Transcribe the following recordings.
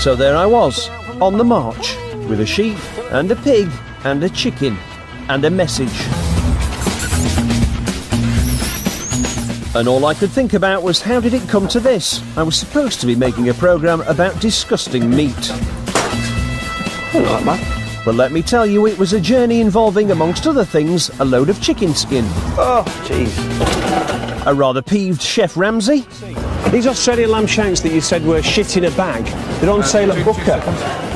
So there I was, on the march, with a sheep and a pig and a chicken and a message. And all I could think about was, how did it come to this? I was supposed to be making a programme about disgusting meat. I don't like that. Well, let me tell you, it was a journey involving, amongst other things, a load of chicken skin. Oh, jeez. A rather peeved Chef Ramsay. These Australian lamb shanks that you said were shit in a bag, they're on sale at Booker.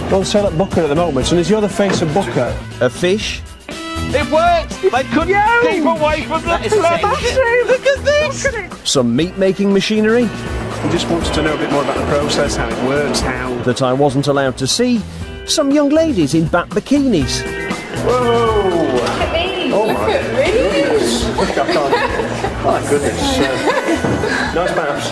They're on sale at Booker at the moment, and is the other face of Booker? A fish. It worked! They couldn't keep away from the blood. Look at this! Look at it! Some meat-making machinery. He just wants to know a bit more about the process, how it works, how... That I wasn't allowed to see. Some young ladies in bat bikinis. Whoa! Look at these! Oh Look my at these! Look, I can't... My goodness. Nice babs.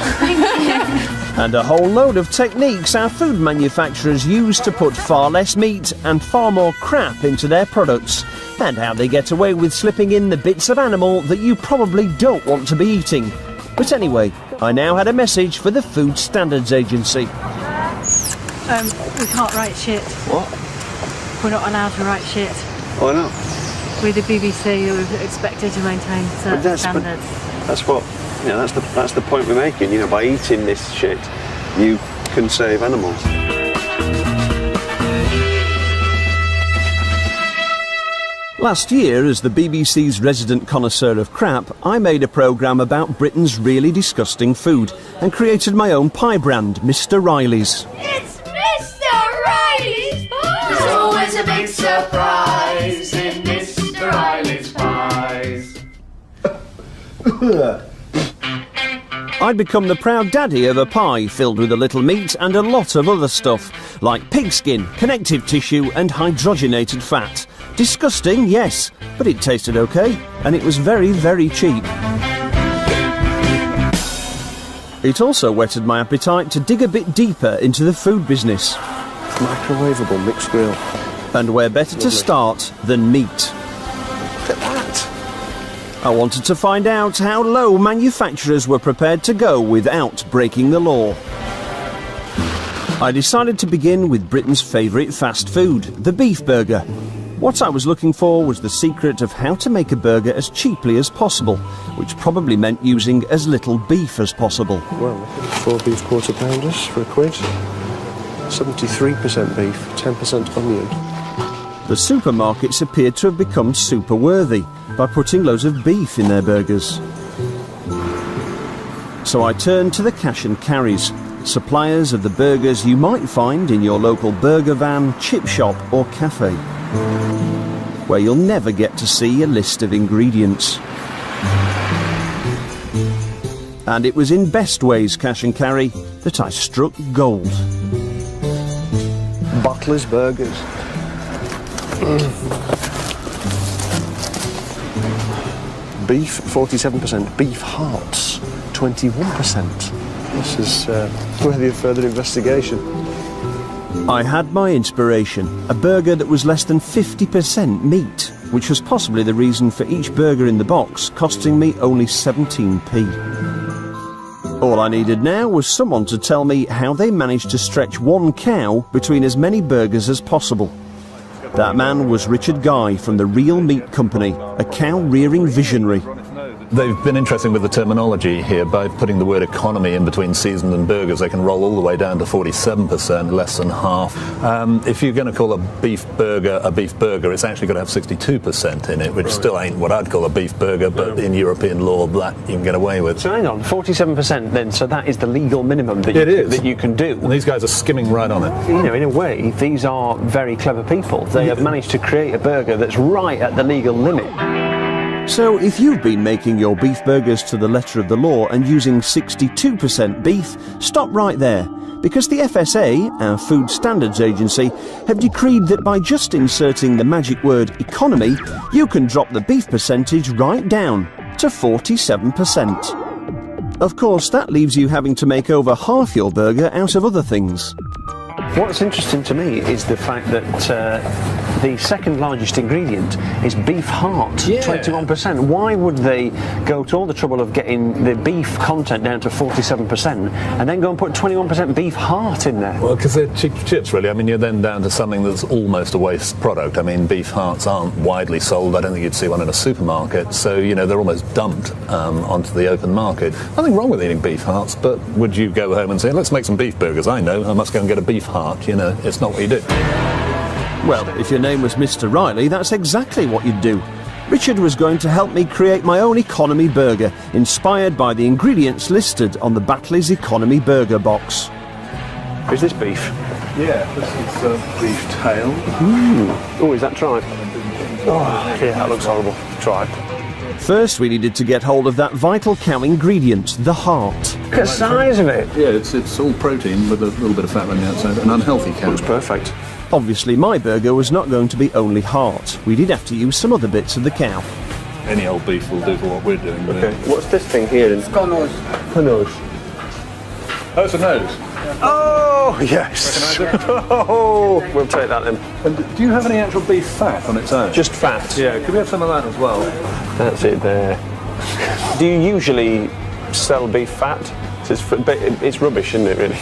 And a whole load of techniques our food manufacturers use to put far less meat and far more crap into their products, and how they get away with slipping in the bits of animal that you probably don't want to be eating. But anyway, I now had a message for the Food Standards Agency. We can't write shit. What? We're not allowed to write shit. Why not? We're the BBC, we're expected to maintain certain standards. That's what... You know, that's the point we're making. You know, by eating this shit, you can save animals. Last year, as the BBC's resident connoisseur of crap, I made a programme about Britain's really disgusting food and created my own pie brand, Mr. Riley's. It's Mr. Riley's Pies! There's always a big surprise in Mr. Riley's Pies. I'd become the proud daddy of a pie filled with a little meat and a lot of other stuff, like pigskin, connective tissue and hydrogenated fat. Disgusting, yes, but it tasted okay, and it was very, very cheap. It also whetted my appetite to dig a bit deeper into the food business. Microwavable mixed grill. And where better to start than meat. Look at that. I wanted to find out how low manufacturers were prepared to go without breaking the law. I decided to begin with Britain's favourite fast food, the beef burger. What I was looking for was the secret of how to make a burger as cheaply as possible, which probably meant using as little beef as possible. Well, 4 beef quarter pounders for £1. 73% beef, 10% onion. The supermarkets appeared to have become super worthy by putting loads of beef in their burgers. So I turned to the cash and carries, suppliers of the burgers you might find in your local burger van, chip shop or cafe, where you'll never get to see a list of ingredients. And it was in Best Ways Cash and Carry that I struck gold. Butler's Burgers. Beef, 47%. Beef hearts, 21%. This is worthy of further investigation. I had my inspiration, a burger that was less than 50% meat, which was possibly the reason for each burger in the box costing me only 17p. All I needed now was someone to tell me how they managed to stretch one cow between as many burgers as possible. That man was Richard Guy from the Real Meat Company, a cow-rearing visionary. They've been interesting with the terminology here. By putting the word economy in between seasoned and burgers, they can roll all the way down to 47%, less than half. If you're going to call a beef burger, it's actually got to have 62% in it, which still ain't what I'd call a beef burger, but in European law, that you can get away with. So hang on, 47% then, so that is the legal minimum that you can do. And these guys are skimming right on it. You know, in a way, these are very clever people. They have managed to create a burger that's right at the legal limit. So if you've been making your beef burgers to the letter of the law and using 62% beef, stop right there, because the FSA, our Food Standards Agency, have decreed that by just inserting the magic word economy, you can drop the beef percentage right down to 47%. Of course, that leaves you having to make over half your burger out of other things. What's interesting to me is the fact that the second largest ingredient is beef heart, 21%. Why would they go to all the trouble of getting the beef content down to 47% and then go and put 21% beef heart in there? Well, because they're cheap chips, really. I mean, you're then down to something that's almost a waste product. I mean, beef hearts aren't widely sold. I don't think you'd see one in a supermarket. So, you know, they're almost dumped onto the open market. Nothing wrong with eating beef hearts, but would you go home and say, let's make some beef burgers? I know, I must go and get a beef heart. You know, it's not what you do. Well, if your name was Mr. Riley, that's exactly what you'd do. Richard was going to help me create my own economy burger, inspired by the ingredients listed on the Batley's Economy Burger box. Is this beef? Yeah, this is beef tail. Oh, is that tripe? Oh, yeah, that looks horrible. Tripe. First, we needed to get hold of that vital cow ingredient, the heart. Look at the size of it. Yeah, it's all protein with a little bit of fat on the outside. An unhealthy cow. Looks perfect. Obviously, my burger was not going to be only heart. We did have to use some other bits of the cow. Any old beef will do for what we're doing. Okay, what's this thing here? It's connoisseur. Oh, it's a nose. Oh, yes. Oh, we'll take that then. And do you have any actual beef fat on its own? Just fat. Yeah, could we have some of that as well? That's it there. Do you usually sell beef fat? It's rubbish, isn't it, really?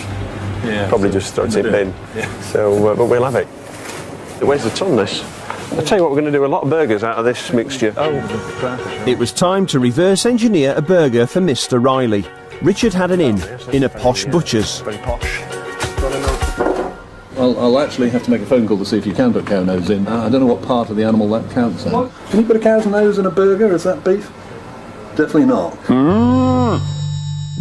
Yeah. Probably just throw it in the bin. Yeah. So, but we'll have it. It weighs a ton, this. I'll tell you what, we're going to do a lot of burgers out of this mixture. It was time to reverse engineer a burger for Mr. Riley. Richard had an in a posh butcher's. Very posh. Well, I'll actually have to make a phone call to see if you can put cow nose in. I don't know what part of the animal that counts as. Can you put a cow's nose in a burger? Is that beef? Definitely not.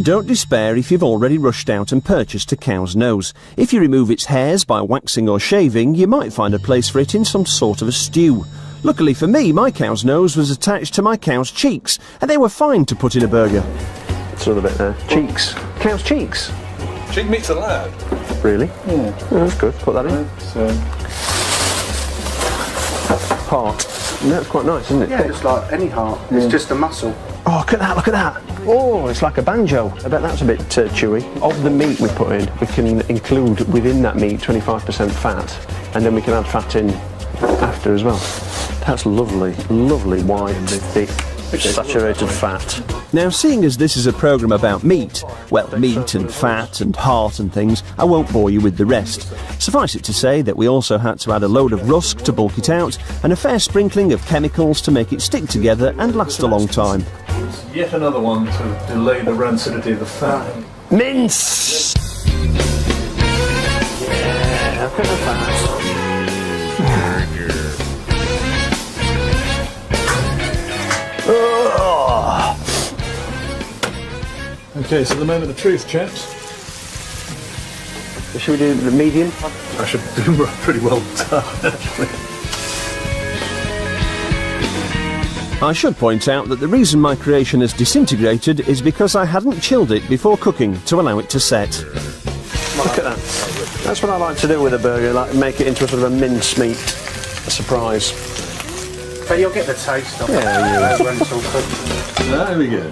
Don't despair if you've already rushed out and purchased a cow's nose. If you remove its hairs by waxing or shaving, you might find a place for it in some sort of a stew. Luckily for me, my cow's nose was attached to my cow's cheeks, and they were fine to put in a burger. It's another bit there. Cheeks. Cow's cheeks. Cheek meat's allowed. Really? Yeah. Oh, that's good. Put that in. Heart. That's quite nice, isn't it? Yeah, it's like any heart. It's just a muscle. Oh, look at that, look at that. Oh, it's like a banjo. I bet that's a bit chewy. Of the meat we put in, we can include within that meat 25% fat, and then we can add fat in after as well. That's lovely, lovely white, thick, saturated fat. Now, seeing as this is a programme about meat, well, meat and fat and heart and things, I won't bore you with the rest. Suffice it to say that we also had to add a load of rusk to bulk it out, and a fair sprinkling of chemicals to make it stick together and last a long time. Yet another one to delay the rancidity of the fat. Mince! Yeah, look at the fat. Okay, so the moment of truth, chaps. Should we do the medium? I should do pretty well done, actually. I should point out that the reason my creation has disintegrated is because I hadn't chilled it before cooking to allow it to set. Look at that. That's what I like to do with a burger, like make it into a sort of a mincemeat surprise. But you'll get the taste of it. Yeah. When it's all cooked. There we go.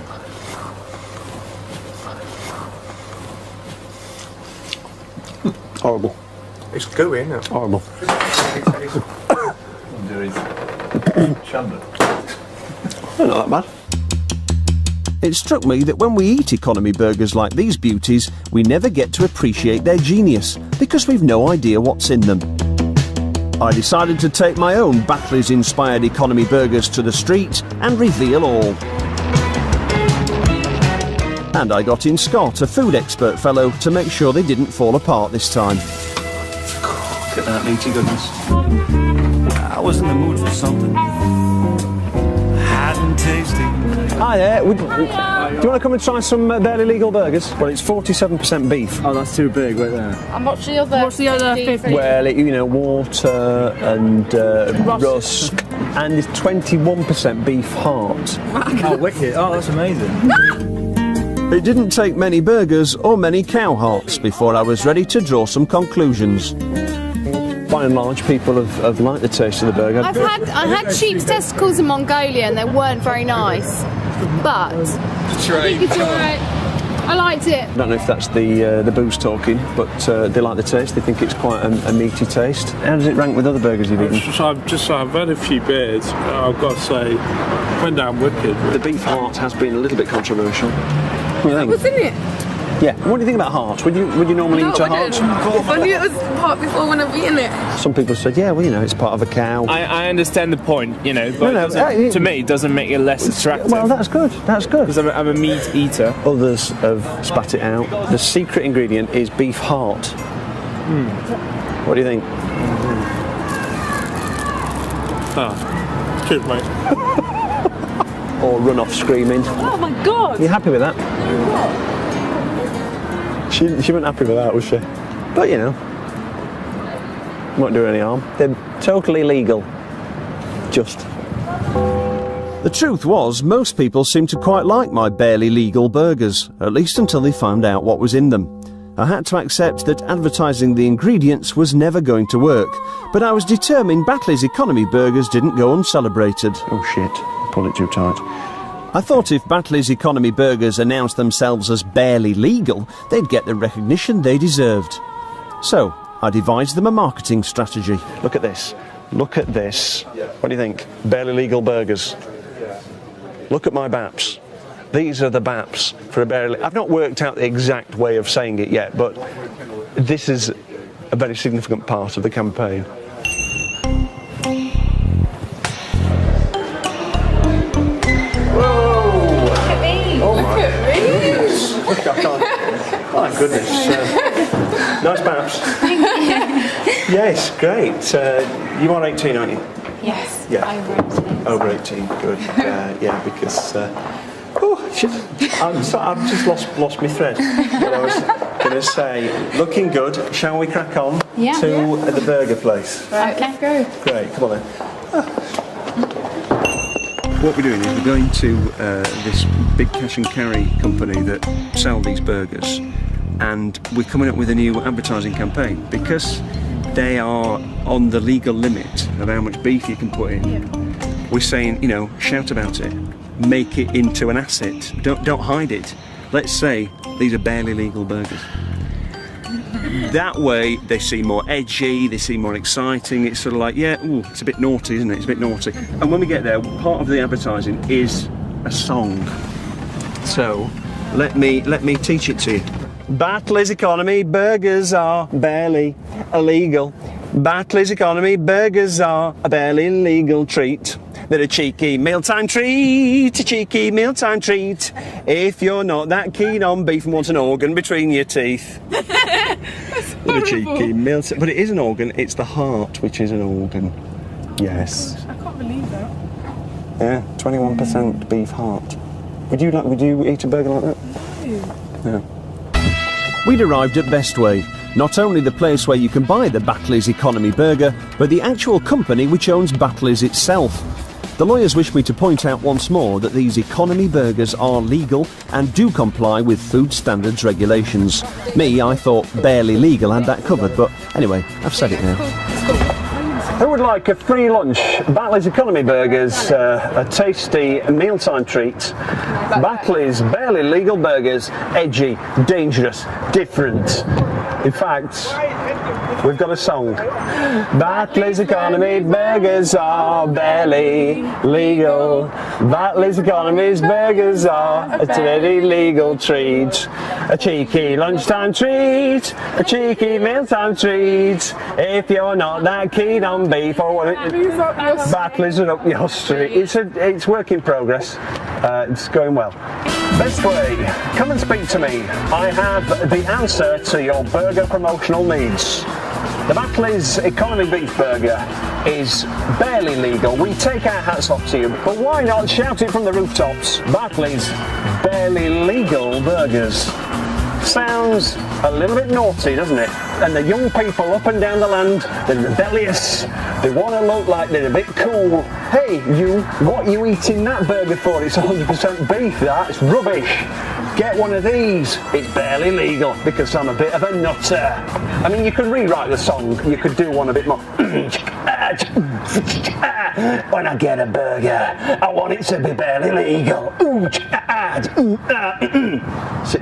Horrible. It's gooey, isn't it? Horrible. I'm doing Chandler. Not that bad. It struck me that when we eat economy burgers like these beauties, we never get to appreciate their genius, because we've no idea what's in them. I decided to take my own Batley's-inspired economy burgers to the street and reveal all. And I got in Scott, a food expert fellow, to make sure they didn't fall apart this time. Look at that meaty goodness. I was in the mood for something hot and tasty. Hi there. Do you want to come and try some barely legal burgers? Well, it's 47% beef. Oh, that's too big right there. And what's the other 50? Well, water and rusk, and it's 21% beef heart. Oh, wicked. Oh, that's amazing. It didn't take many burgers or many cow hearts before I was ready to draw some conclusions. By and large, people have liked the taste of the burger. I had sheep's testicles in Mongolia and they weren't very nice, but I think it's alright. I liked it. I don't know if that's the booze talking, but they like the taste. They think it's quite a meaty taste. How does it rank with other burgers you've eaten? I've had a few beers. I've got to say, went down wicked. The beef heart has been a little bit controversial. What do you think? What's in it? Yeah. What do you think about heart? Would you normally eat a heart? If I knew it was part before when I've eaten it. Some people said, yeah, well, you know, it's part of a cow. I understand the point, you know, but to me it doesn't make it less attractive. Well, that's good. That's good. Because I'm a meat eater. Others have spat it out. The secret ingredient is beef heart. What do you think? Cheers, mate. Or run off screaming. Oh my God! You happy with that? She wasn't happy with that, was she? But you know, won't do her any harm. They're totally legal. Just. The truth was, most people seemed to quite like my barely legal burgers, at least until they found out what was in them. I had to accept that advertising the ingredients was never going to work, but I was determined Batley's economy burgers didn't go uncelebrated. Oh shit, I pulled it too tight. I thought if Batley's economy burgers announced themselves as barely legal, they'd get the recognition they deserved. So, I devised them a marketing strategy. Look at this. Look at this. What do you think? Barely legal burgers. Look at my BAPs. These are the BAPs for a barely... I've not worked out the exact way of saying it yet, but this is a very significant part of the campaign. Oh my goodness. Nice BAPs. Yes, great. You are 18, aren't you? Yes. Yeah. Over 18. Over 18, good. Yeah, because... I've just lost my thread. But I was going to say, looking good, shall we crack on to the burger place? Right, let's go. Great, come on then. What we're doing is we're going to this big cash and carry company that sell these burgers, and we're coming up with a new advertising campaign because they are on the legal limit of how much beef you can put in. We're saying, you know, shout about it, make it into an asset, don't hide it. Let's say these are barely legal burgers. That way they seem more edgy, they seem more exciting. It's sort of like, yeah, ooh, it's a bit naughty, isn't it? It's a bit naughty. And when we get there, part of the advertising is a song. So let me teach it to you. Batley's economy burgers are barely illegal. Batley's economy burgers are a barely legal treat. They're a cheeky mealtime treat, a cheeky mealtime treat. If you're not that keen on beef and want an organ between your teeth. They're a cheeky mealtime, but it is an organ. It's the heart which is an organ. Yes. I can't believe that. Yeah, 21% beef heart. Would you eat a burger like that? Yeah. We'd arrived at Bestway, not only the place where you can buy the Batley's economy burger, but the actual company which owns Batley's itself. The lawyers wish me to point out once more that these economy burgers are legal and do comply with food standards regulations. Me, I thought barely legal had that covered, but anyway, I've said it now. Who would like a free lunch? Batley's economy burgers, a tasty mealtime treat. Batley's barely legal burgers, edgy, dangerous, different. In fact, we've got a song. Batley's economy burgers are barely legal. Batley's economy's burgers are a very legal treat. A cheeky lunchtime treat, a cheeky mealtime treat. If you're not that keen on beef or what, Batley's are up your street. It's work in progress. It's going well. Bestway, come and speak to me. I have the answer to your burger promotional needs. The Batley's economy beef burger is barely legal. We take our hats off to you, but why not shout it from the rooftops? Batley's barely legal burgers. Sounds a little bit naughty, doesn't it? And the young people up and down the land, they're rebellious. They want to look like they're a bit cool. Hey, you, what are you eating that burger for? It's 100% beef, that. It's rubbish. Get one of these. It's barely legal because I'm a bit of a nutter. I mean, you could rewrite the song. You could do one a bit more. When I get a burger, I want it to be barely legal.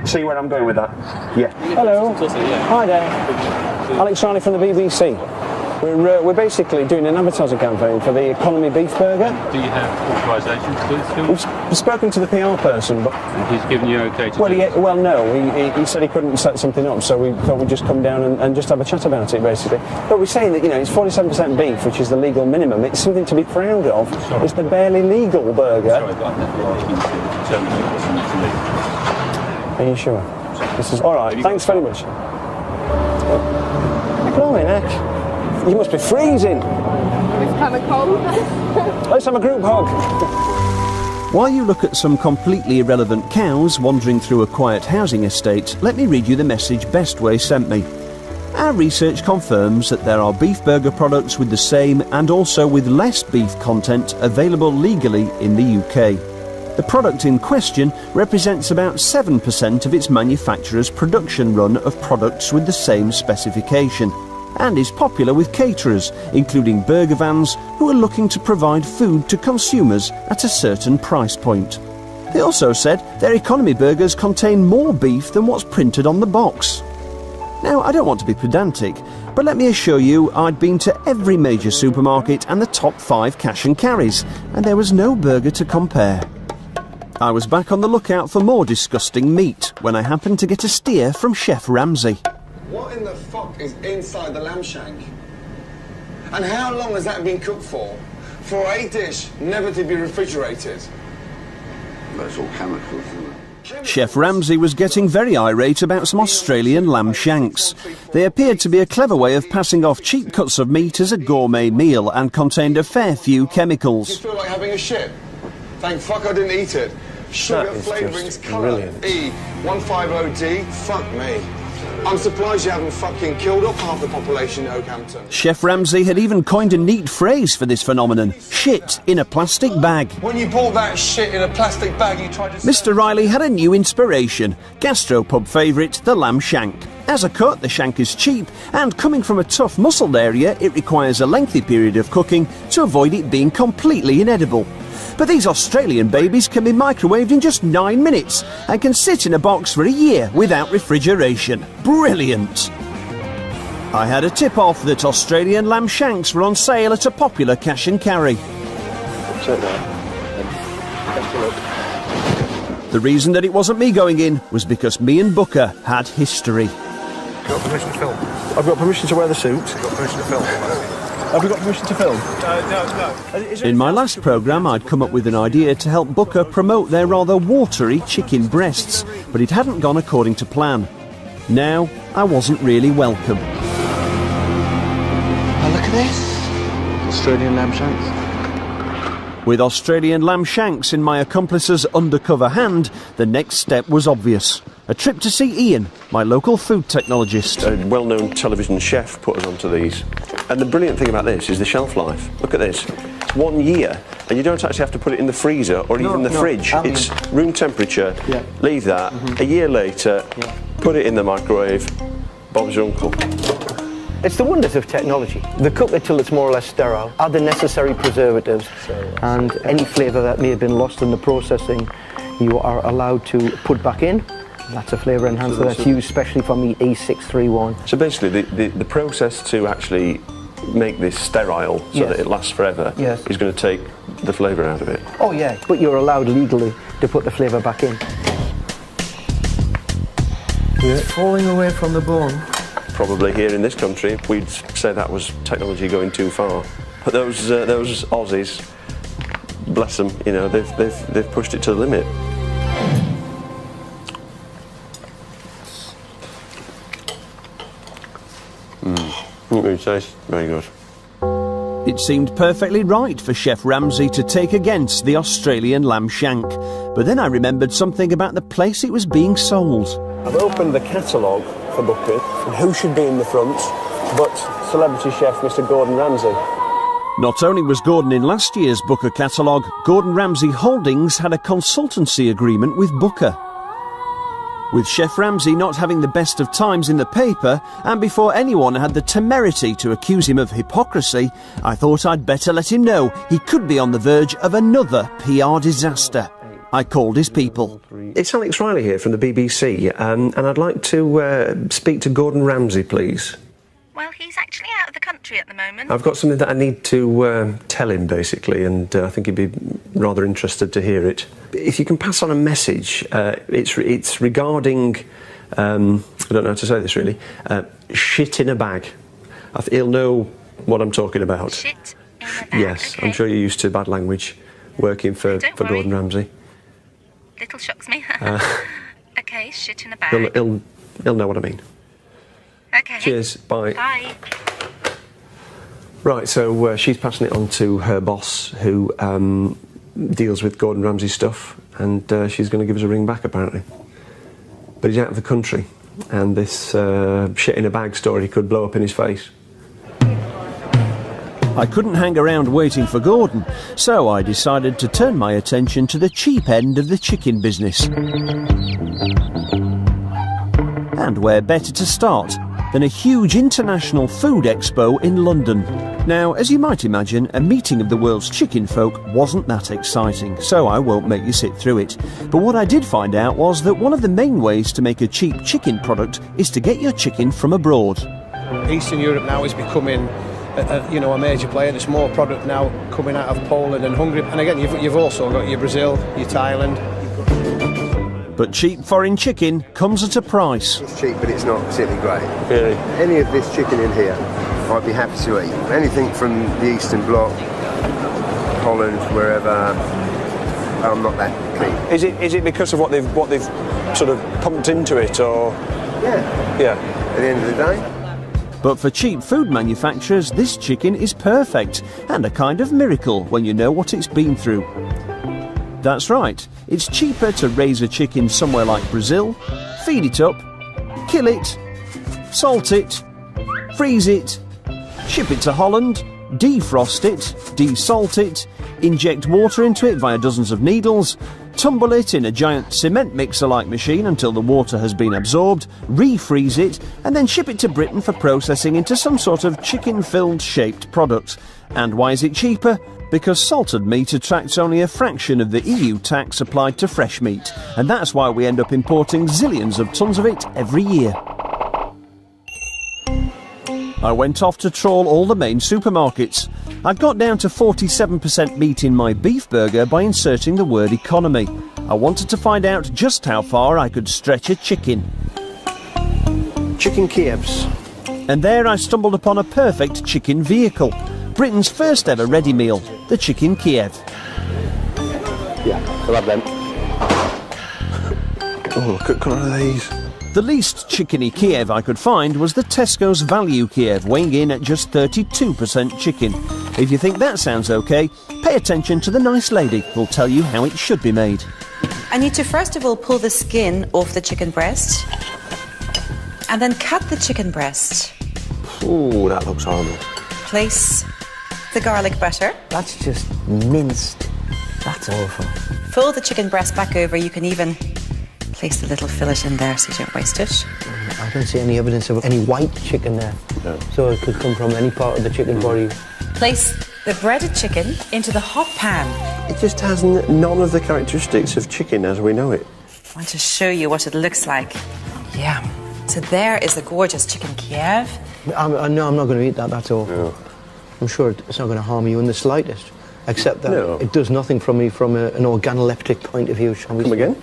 See where I'm going with that? Yeah. Hello. Hi there. Alex Riley from the BBC. We're basically doing an advertising campaign for the economy beef burger. Do you have authorisation to do this? We've spoken to the PR person, but... And he's given you okay to do it? Well, no. He said he couldn't set something up, so we thought we'd just come down and just have a chat about it, basically. But we're saying that, you know, it's 47% beef, which is the legal minimum. It's something to be proud of. Sorry. It's the barely legal burger. Sorry, but I'm not looking to determine what's illegal. Are you sure? This is... All right, thanks very much. Blimey, Nick. You must be freezing. It's kind of cold. Let's have a group hug. While you look at some completely irrelevant cows wandering through a quiet housing estate, let me read you the message Bestway sent me. Our research confirms that there are beef burger products with the same and also with less beef content available legally in the UK. The product in question represents about 7% of its manufacturer's production run of products with the same specification, and is popular with caterers, including burger vans, who are looking to provide food to consumers at a certain price point. They also said their economy burgers contain more beef than what's printed on the box. Now, I don't want to be pedantic, but let me assure you I'd been to every major supermarket and the top 5 cash and carries, and there was no burger to compare. I was back on the lookout for more disgusting meat when I happened to get a steer from Chef Ramsay. What in the fuck is inside the lamb shank? And how long has that been cooked for a dish never to be refrigerated? That's all chemicals, isn't it? Chef Ramsay was getting very irate about some Australian lamb shanks. They appeared to be a clever way of passing off cheap cuts of meat as a gourmet meal and contained a fair few chemicals. Do you feel like having a shit? Thank fuck I didn't eat it. Sugar, flavourings, colour, E150D, fuck me. I'm surprised you haven't fucking killed up half the population in Oakhampton. Chef Ramsay had even coined a neat phrase for this phenomenon: shit in a plastic bag. When you bought that shit in a plastic bag, you tried to... Mr. Riley had a new inspiration: gastropub favourite, the lamb shank. As a cut, the shank is cheap, and coming from a tough muscled area, it requires a lengthy period of cooking to avoid it being completely inedible. But these Australian babies can be microwaved in just 9 minutes and can sit in a box for a year without refrigeration. Brilliant! I had a tip-off that Australian lamb shanks were on sale at a popular cash and carry. The reason that it wasn't me going in was because me and Booker had history. You've got permission to film? I've got permission to wear the suit. You've got permission to film? Have we got permission to film? No. In my last programme, I'd come up with an idea to help Booker promote their rather watery chicken breasts, but it hadn't gone according to plan. Now, I wasn't really welcome. Oh, look at this. Australian lamb shanks. With Australian lamb shanks in my accomplice's undercover hand, the next step was obvious. A trip to see Ian, my local food technologist. A well-known television chef put us onto these. And the brilliant thing about this is the shelf life. Look at this. It's 1 year, and you don't actually have to put it in the freezer or even the fridge. It's room temperature. Yeah. Leave that. A year later, put it in the microwave. Bob's your uncle. It's the wonders of technology. They cook it till it's more or less sterile, add the necessary preservatives, and any flavour that may have been lost in the processing, you are allowed to put back in. That's a flavour enhancer that's used especially for meat, E631. So basically, the process to actually make this sterile so that it lasts forever is going to take the flavour out of it. Oh yeah, but you're allowed legally to put the flavour back in. It's falling away from the bone. Probably here in this country, we'd say that was technology going too far. But those Aussies, bless them, you know, they've pushed it to the limit. It tastes very good. It seemed perfectly right for Chef Ramsay to take against the Australian lamb shank, but then I remembered something about the place it was being sold. I've opened the catalogue for Booker, and who should be in the front but celebrity chef Mr. Gordon Ramsay. Not only was Gordon in last year's Booker catalogue, Gordon Ramsay Holdings had a consultancy agreement with Booker. With Chef Ramsay not having the best of times in the paper, and before anyone had the temerity to accuse him of hypocrisy, I thought I'd better let him know he could be on the verge of another PR disaster. I called his people. It's Alex Riley here from the BBC, and I'd like to speak to Gordon Ramsay, please. Well, he's actually out of the country at the moment. I've got something that I need to tell him, basically, and I think he'd be rather interested to hear it. If you can pass on a message, it's regarding, I don't know how to say this really, shit in a bag. He'll know what I'm talking about. Shit in a bag. Yes, okay. I'm sure you're used to bad language working for Gordon Ramsay. Little shocks me. Okay, shit in a bag. He'll know what I mean. Okay. Cheers, bye. Bye. Right, so she's passing it on to her boss, who deals with Gordon Ramsay stuff, and she's going to give us a ring back, apparently. But he's out of the country, and this shit in a bag story could blow up in his face. I couldn't hang around waiting for Gordon, so I decided to turn my attention to the cheap end of the chicken business. And where better to start than a huge international food expo in London. Now, as you might imagine, a meeting of the world's chicken folk wasn't that exciting, so I won't make you sit through it. But what I did find out was that one of the main ways to make a cheap chicken product is to get your chicken from abroad. Eastern Europe now is becoming a major player. There's more product now coming out of Poland and Hungary. And again, you've also got your Brazil, your Thailand. But cheap foreign chicken comes at a price. It's cheap, but it's not particularly great. Really? Any of this chicken in here, I'd be happy to eat. Anything from the Eastern Bloc, Holland, wherever, I'm not that keen. Is it because of what they've sort of pumped into it, or? Yeah. At the end of the day. But for cheap food manufacturers, this chicken is perfect, and a kind of miracle when you know what it's been through. That's right, it's cheaper to raise a chicken somewhere like Brazil, feed it up, kill it, salt it, freeze it, ship it to Holland, defrost it, desalt it, inject water into it via dozens of needles, tumble it in a giant cement mixer-like machine until the water has been absorbed, refreeze it, and then ship it to Britain for processing into some sort of chicken-filled shaped product. And why is it cheaper? Because salted meat attracts only a fraction of the EU tax applied to fresh meat, and that's why we end up importing zillions of tons of it every year. I went off to trawl all the main supermarkets. I got down to 47% meat in my beef burger by inserting the word economy. I wanted to find out just how far I could stretch a chicken. Chicken Kievs. And there I stumbled upon a perfect chicken vehicle. Britain's first ever ready meal, the Chicken Kiev. Yeah, we'll have them. Oh, look at colour of these. The least chickeny Kiev I could find was the Tesco's Value Kiev, weighing in at just 32% chicken. If you think that sounds okay, pay attention to the nice lady who'll tell you how it should be made. I need to first of all pull the skin off the chicken breast and then cut the chicken breast. Ooh, that looks horrible. Place the garlic butter. That's just minced. That's awful. Fold the chicken breast back over. You can even place the little fillet in there so you don't waste it. I don't see any evidence of any white chicken there. No. So it could come from any part of the chicken body. Place the breaded chicken into the hot pan. It just has none of the characteristics of chicken as we know it. I want to show you what it looks like. Yeah. So there is the gorgeous chicken Kiev. No, I'm not going to eat that, that's all. No. I'm sure it's not going to harm you in the slightest. Except that it does nothing from me from an organoleptic point of view. Come again?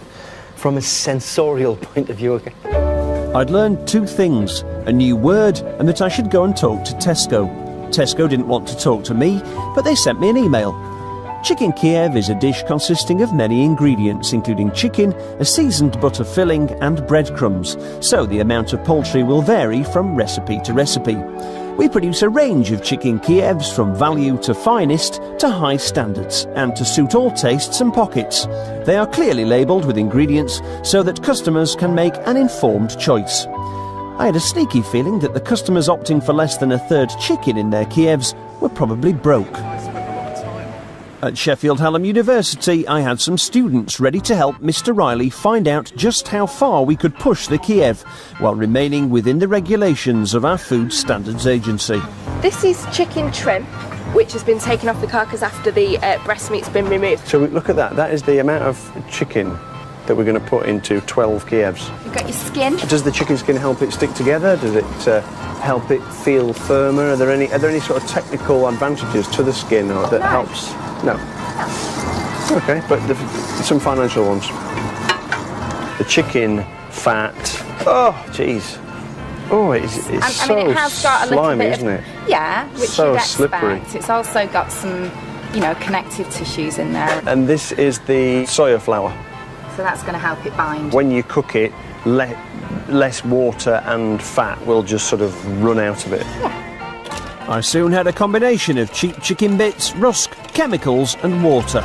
From a sensorial point of view. I'd learned two things, a new word and that I should go and talk to Tesco. Tesco didn't want to talk to me, but they sent me an email. Chicken Kiev is a dish consisting of many ingredients, including chicken, a seasoned butter filling and breadcrumbs, so the amount of poultry will vary from recipe to recipe. We produce a range of chicken Kievs from value to finest to high standards, and to suit all tastes and pockets. They are clearly labelled with ingredients so that customers can make an informed choice. I had a sneaky feeling that the customers opting for less than a third chicken in their Kievs were probably broke. At Sheffield Hallam University, I had some students ready to help Mr. Riley find out just how far we could push the Kiev while remaining within the regulations of our Food Standards Agency. This is chicken trim, which has been taken off the carcass after the breast meat's been removed. So look at that. That is the amount of chicken that we're going to put into 12 Kievs. You've got your skin. Does the chicken skin help it stick together? Does it help it feel firmer? Are there any sort of technical advantages to the skin that helps? No. Okay, but some financial ones. The chicken fat. Oh, jeez. Oh, it's so mean, it has got a little slimy, bit isn't it? Yeah, which so you'd slippery. expect. It's also got some, connective tissues in there. And this is the soya flour. So that's going to help it bind. When you cook it, less water and fat will just sort of run out of it. Yeah. I soon had a combination of cheap chicken bits, rusk, chemicals and water.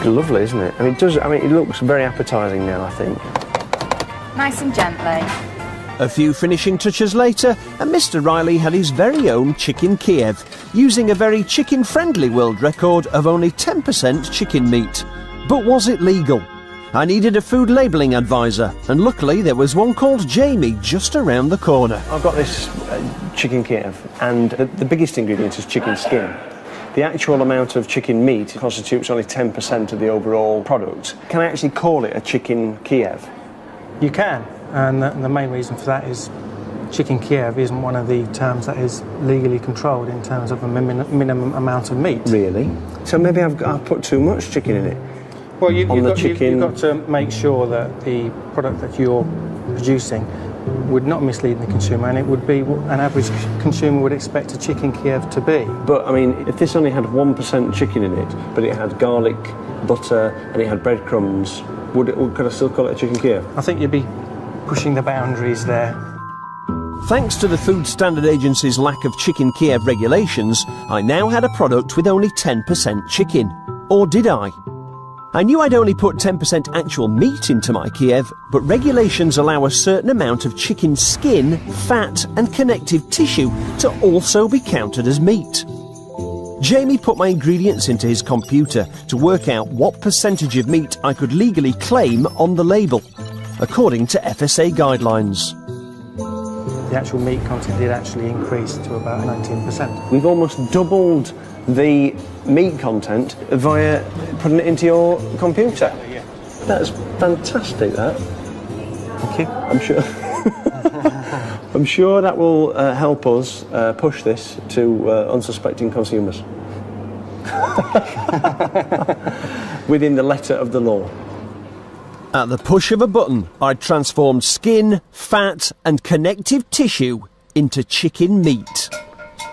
Lovely, isn't it? It looks very appetising now, I think. Nice and gently. A few finishing touches later, and Mr. Riley had his very own chicken Kiev, using a very chicken-friendly world record of only 10% chicken meat. But was it legal? I needed a food labelling advisor, and luckily there was one called Jamie just around the corner. I've got this chicken Kiev, and the biggest ingredient is chicken skin. The actual amount of chicken meat constitutes only 10% of the overall product. Can I actually call it a chicken Kiev? You can, and the main reason for that is chicken Kiev isn't one of the terms that is legally controlled in terms of a minimum amount of meat. Really? So maybe I've put too much chicken in it? Well, you've got to make sure that the product that you're producing would not mislead the consumer, and it would be what an average consumer would expect a chicken Kiev to be. But, I mean, if this only had 1% chicken in it, but it had garlic, butter, and it had breadcrumbs, could I still call it a chicken Kiev? I think you'd be pushing the boundaries there. Thanks to the Food Standard Agency's lack of chicken Kiev regulations, I now had a product with only 10% chicken. Or did I? I knew I'd only put 10% actual meat into my Kiev, but regulations allow a certain amount of chicken skin, fat and connective tissue to also be counted as meat. Jamie put my ingredients into his computer to work out what percentage of meat I could legally claim on the label, according to FSA guidelines. The actual meat content did actually increase to about 19%. We've almost doubled the meat content via putting it into your computer. Yeah. That's fantastic, that. Thank you. I'm sure that will help us push this to unsuspecting consumers. Within the letter of the law. At the push of a button, I'd transformed skin, fat and connective tissue into chicken meat.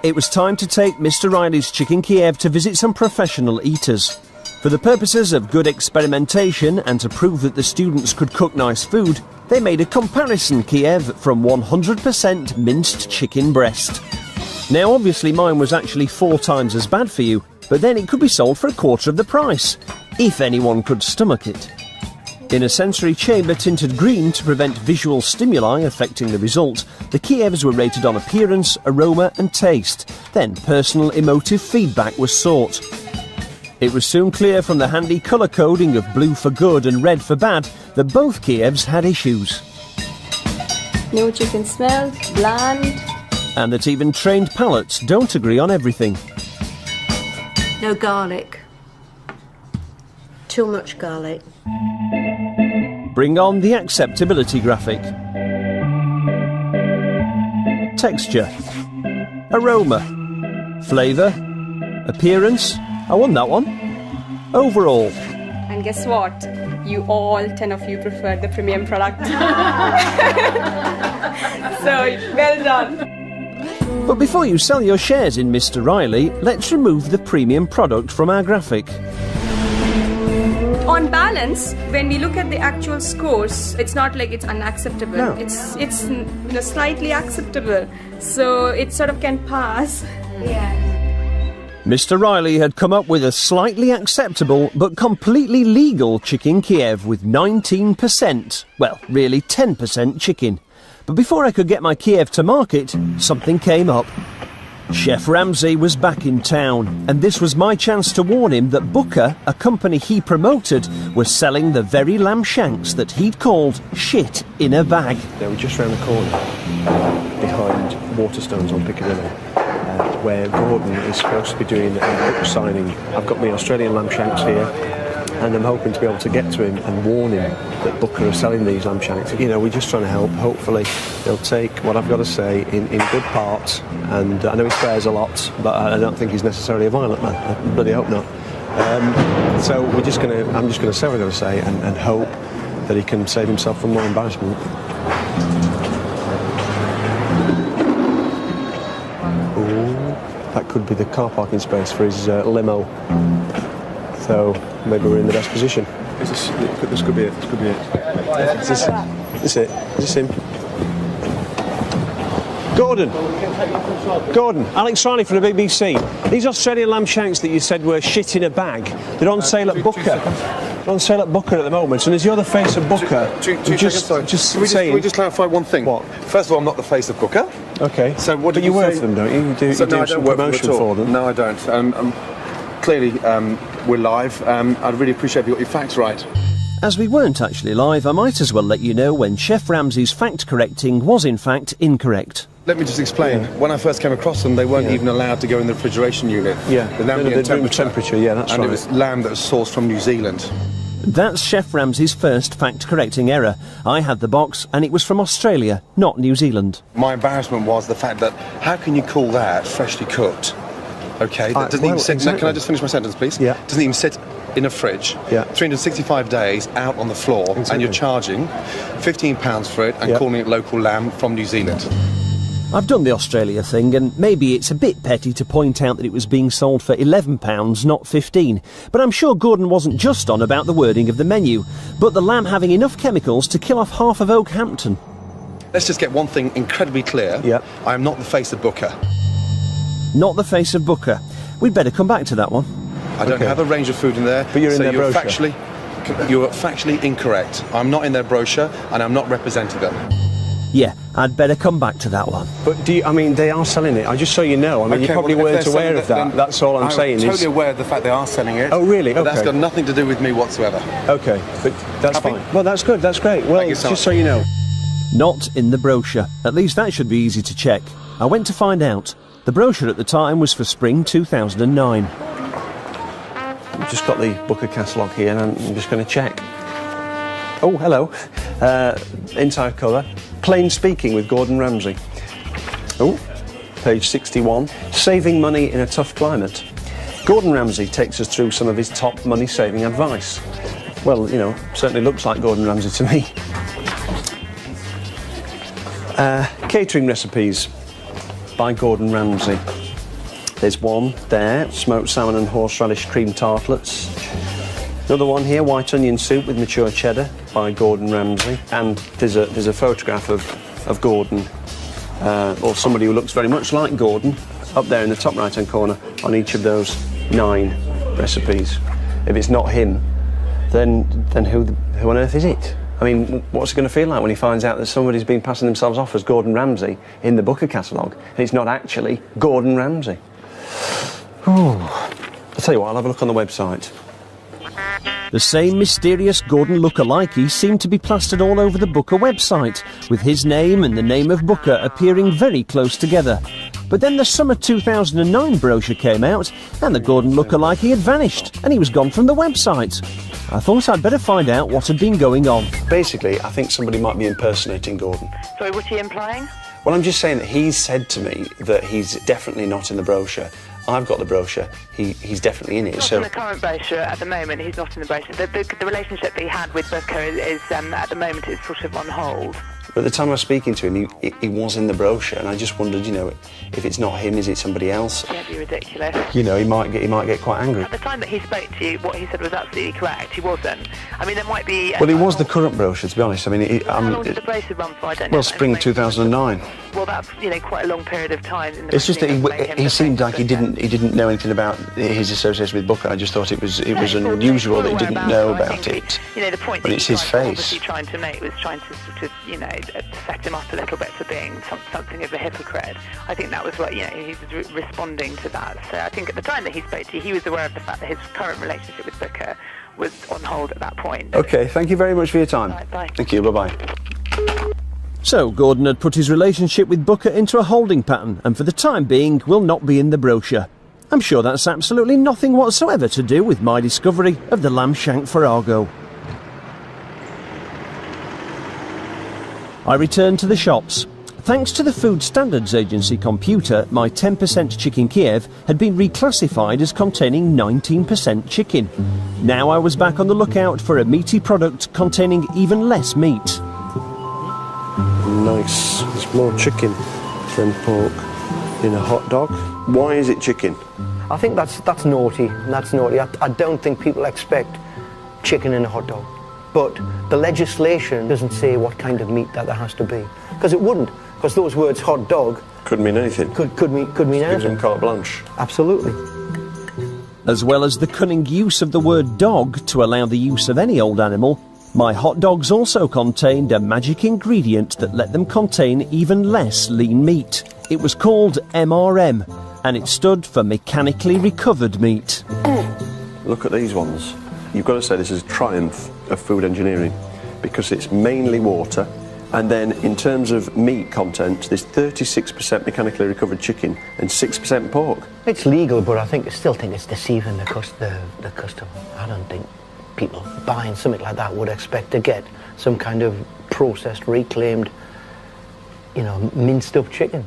It was time to take Mr. Riley's chicken Kiev to visit some professional eaters. For the purposes of good experimentation and to prove that the students could cook nice food, they made a comparison Kiev from 100% minced chicken breast. Now obviously mine was actually 4 times as bad for you, but then it could be sold for a quarter of the price, if anyone could stomach it. In a sensory chamber tinted green to prevent visual stimuli affecting the result, the Kievs were rated on appearance, aroma and taste. Then personal emotive feedback was sought. It was soon clear from the handy colour coding of blue for good and red for bad that both Kievs had issues. No chicken smell, bland. And that even trained palates don't agree on everything. No garlic. Too much garlic. Bring on the acceptability graphic. Texture. Aroma. Flavour. Appearance. I won that one. Overall. And guess what? You all 10 of you preferred the premium product. So, well done. But before you sell your shares in Mr. Riley, let's remove the premium product from our graphic. On balance, when we look at the actual scores, it's not like it's unacceptable. No. It's slightly acceptable. So it sort of can pass. Yeah. Mr. Riley had come up with a slightly acceptable but completely legal chicken Kiev with 19%, well, really 10% chicken. But before I could get my Kiev to market, something came up. Chef Ramsay was back in town, and this was my chance to warn him that Booker, a company he promoted, was selling the very lamb shanks that he'd called shit in a bag. Now we're just round the corner, behind Waterstones on Piccadilly, where Gordon is supposed to be doing a book signing. I've got my Australian lamb shanks here, and I'm hoping to be able to get to him and warn him that Booker are selling these lamb shanks. You know, we're just trying to help. Hopefully they'll take what I've got to say in good parts, and I know he swears a lot, but I don't think he's necessarily a violent man. I bloody hope not. So I'm just going to say what I've got to say and hope that he can save himself from more embarrassment. Ooh, that could be the car parking space for his limo. So maybe we're in the best position. This could be it. This could be it. Is this him? Gordon, Alex Riley from the BBC. These Australian lamb shanks that you said were shit in a bag, they're on sale at Booker. They're on sale at Booker at the moment, and as you're the face of Booker, can we just clarify one thing? What? First of all, I'm not the face of Booker. Okay. So what but do you work say? for them, don't you? You do I don't some work promotion for them. No, I don't. Clearly, we're live. I'd really appreciate if you got your facts right. As we weren't actually live, I might as well let you know when Chef Ramsay's fact correcting was in fact incorrect. Let me just explain. Yeah. When I first came across them, they weren't even allowed to go in the refrigeration unit. Yeah, the ambient temperature. Yeah, that's and right. And it was lamb that was sourced from New Zealand. That's Chef Ramsay's first fact-correcting error. I had the box, and it was from Australia, not New Zealand. My embarrassment was the fact that how can you call that freshly cooked? Okay, that doesn't even sit. Exactly. Can I just finish my sentence, please? Yeah. Doesn't even sit in a fridge. Yeah. 365 days out on the floor, and you're charging £15 for it and calling it local lamb from New Zealand. I've done the Australia thing, and maybe it's a bit petty to point out that it was being sold for £11, not 15. But I'm sure Gordon wasn't just on about the wording of the menu, but the lamb having enough chemicals to kill off half of Oakhampton. Let's just get one thing incredibly clear. Yeah. I am not the face of Booker. Not the face of Booker. We'd better come back to that one. I don't have a range of food in there. But you're in their brochure. You're factually incorrect. I'm not in their brochure, and I'm not representing them. Yeah, I'd better come back to that one. But they are selling it. Just so you know. I mean, you probably weren't aware of that. That's all I'm saying. I'm totally aware of the fact they are selling it. Oh, really? But that's got nothing to do with me whatsoever. Okay, but that's fine. Well, that's good. That's great. Well, just so you know. Not in the brochure. At least that should be easy to check. I went to find out. The brochure at the time was for spring 2009. I've just got the Booker catalogue here, and I'm just going to check. Oh, hello. Inside cover. Plain Speaking with Gordon Ramsay. Oh, page 61. Saving money in a tough climate. Gordon Ramsay takes us through some of his top money-saving advice. Well, you know, certainly looks like Gordon Ramsay to me. Catering recipes by Gordon Ramsay. There's one there, smoked salmon and horseradish cream tartlets. Another one here, white onion soup with mature cheddar by Gordon Ramsay. And there's a photograph of Gordon, or somebody who looks very much like Gordon, up there in the top right-hand corner on each of those 9 recipes. If it's not him, then who on earth is it? I mean, what's it going to feel like when he finds out that somebody's been passing themselves off as Gordon Ramsay in the Booker catalogue, and it's not actually Gordon Ramsay? I'll tell you what, I'll have a look on the website. The same mysterious Gordon lookalike seemed to be plastered all over the Booker website, with his name and the name of Booker appearing very close together. But then the summer 2009 brochure came out, and the Gordon lookalike had vanished, and he was gone from the website. I thought I'd better find out what had been going on. Basically, I think somebody might be impersonating Gordon. Sorry, what's he implying? Well, I'm just saying that he's said to me that he's definitely not in the brochure. I've got the brochure. He's definitely in it. Not in the current brochure at the moment. He's not in the brochure. The relationship that he had with Booker is at the moment is sort of on hold. But at the time I was speaking to him, he was in the brochure, and I just wondered, you know, if it's not him, is it somebody else? That'd be ridiculous. You know, he might get quite angry. At the time that he spoke to you, what he said was absolutely correct. He wasn't. I mean, there might be. Well, it was the current brochure, to be honest. I mean, how long did the brochure run for? I don't know. Well, spring 2009. Well, that's quite a long period of time. It's just that he seemed like he didn't know anything about his association with Booker. I just thought it was unusual that he didn't know about it. The point but it's his face. Obviously trying to make was trying to sort of set him up a little bit for being something of a hypocrite. I think that was what, he was responding to that. So I think at the time that he spoke to you, he was aware of the fact that his current relationship with Booker was on hold at that point. Okay, thank you very much for your time. Right, bye. Thank you, bye-bye. So Gordon had put his relationship with Booker into a holding pattern, and for the time being will not be in the brochure. I'm sure that's absolutely nothing whatsoever to do with my discovery of the lamb shank Farrago. I returned to the shops. Thanks to the Food Standards Agency computer, my 10% chicken Kiev had been reclassified as containing 19% chicken. Now I was back on the lookout for a meaty product containing even less meat. Nice. There's more chicken than pork in a hot dog. Why is it chicken? I think that's naughty. That's naughty. I don't think people expect chicken in a hot dog. But the legislation doesn't say what kind of meat that there has to be. Because it wouldn't. Because those words hot dog... Could mean anything. Could mean anything. Gives them carte blanche. Absolutely. As well as the cunning use of the word dog to allow the use of any old animal, my hot dogs also contained a magic ingredient that let them contain even less lean meat. It was called MRM, and it stood for mechanically recovered meat. Look at these ones. You've got to say this is a triumph of food engineering, because it's mainly water, and then in terms of meat content, there's 36% mechanically recovered chicken and 6% pork. It's legal, but I still think it's deceiving the customer. I don't think people buying something like that would expect to get some kind of processed, reclaimed, minced up chicken.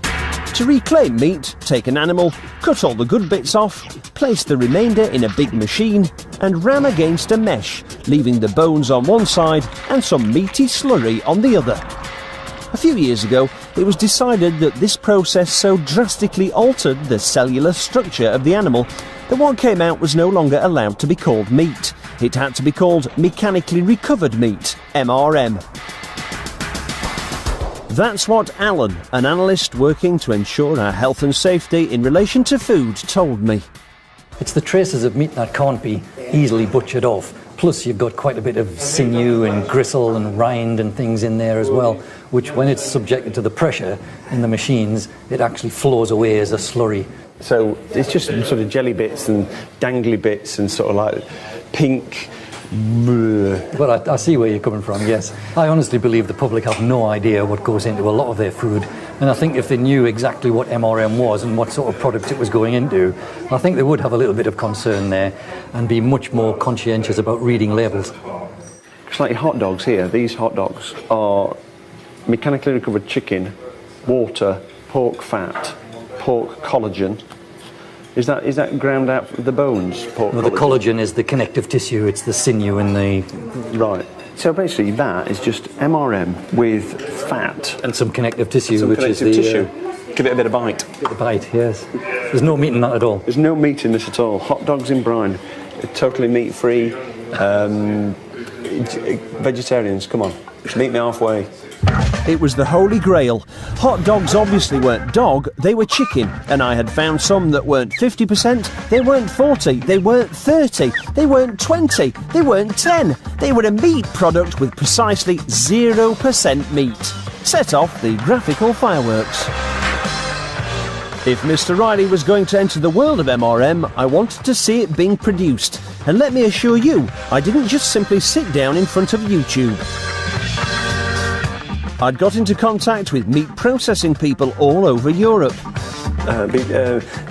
To reclaim meat, take an animal, cut all the good bits off, place the remainder in a big machine and ram against a mesh, leaving the bones on one side and some meaty slurry on the other. A few years ago, it was decided that this process so drastically altered the cellular structure of the animal that what came out was no longer allowed to be called meat. It had to be called mechanically recovered meat, MRM. That's what Alan, an analyst working to ensure our health and safety in relation to food, told me. It's the traces of meat that can't be easily butchered off. Plus you've got quite a bit of sinew and gristle and rind and things in there as well, which when it's subjected to the pressure in the machines, it actually flows away as a slurry. So it's just sort of jelly bits and dangly bits and sort of like pink... Well, I see where you're coming from, yes. I honestly believe the public have no idea what goes into a lot of their food, and I think if they knew exactly what MRM was and what sort of product it was going into, I think they would have a little bit of concern there and be much more conscientious about reading labels. It's like hot dogs here. These hot dogs are mechanically recovered chicken, water, pork fat, pork collagen. Is that ground out from the bones? Pork well, the collagen is the connective tissue, it's the sinew and the... Right. So basically that is just MRM with fat. And some connective tissue, some which connective is the... tissue. Give it a bit of bite. A bit of bite, yes. There's no meat in that at all. There's no meat in this at all. Hot dogs in brine. Totally meat-free. Vegetarians, come on. Meet me halfway. It was the holy grail. Hot dogs obviously weren't dog, they were chicken, and I had found some that weren't 50%, they weren't 40, they weren't 30, they weren't 20, they weren't 10. They were a meat product with precisely 0% meat. Set off the graphical fireworks. If Mr. Riley was going to enter the world of MRM, I wanted to see it being produced. And let me assure you, I didn't just simply sit down in front of YouTube. I'd got into contact with meat processing people all over Europe.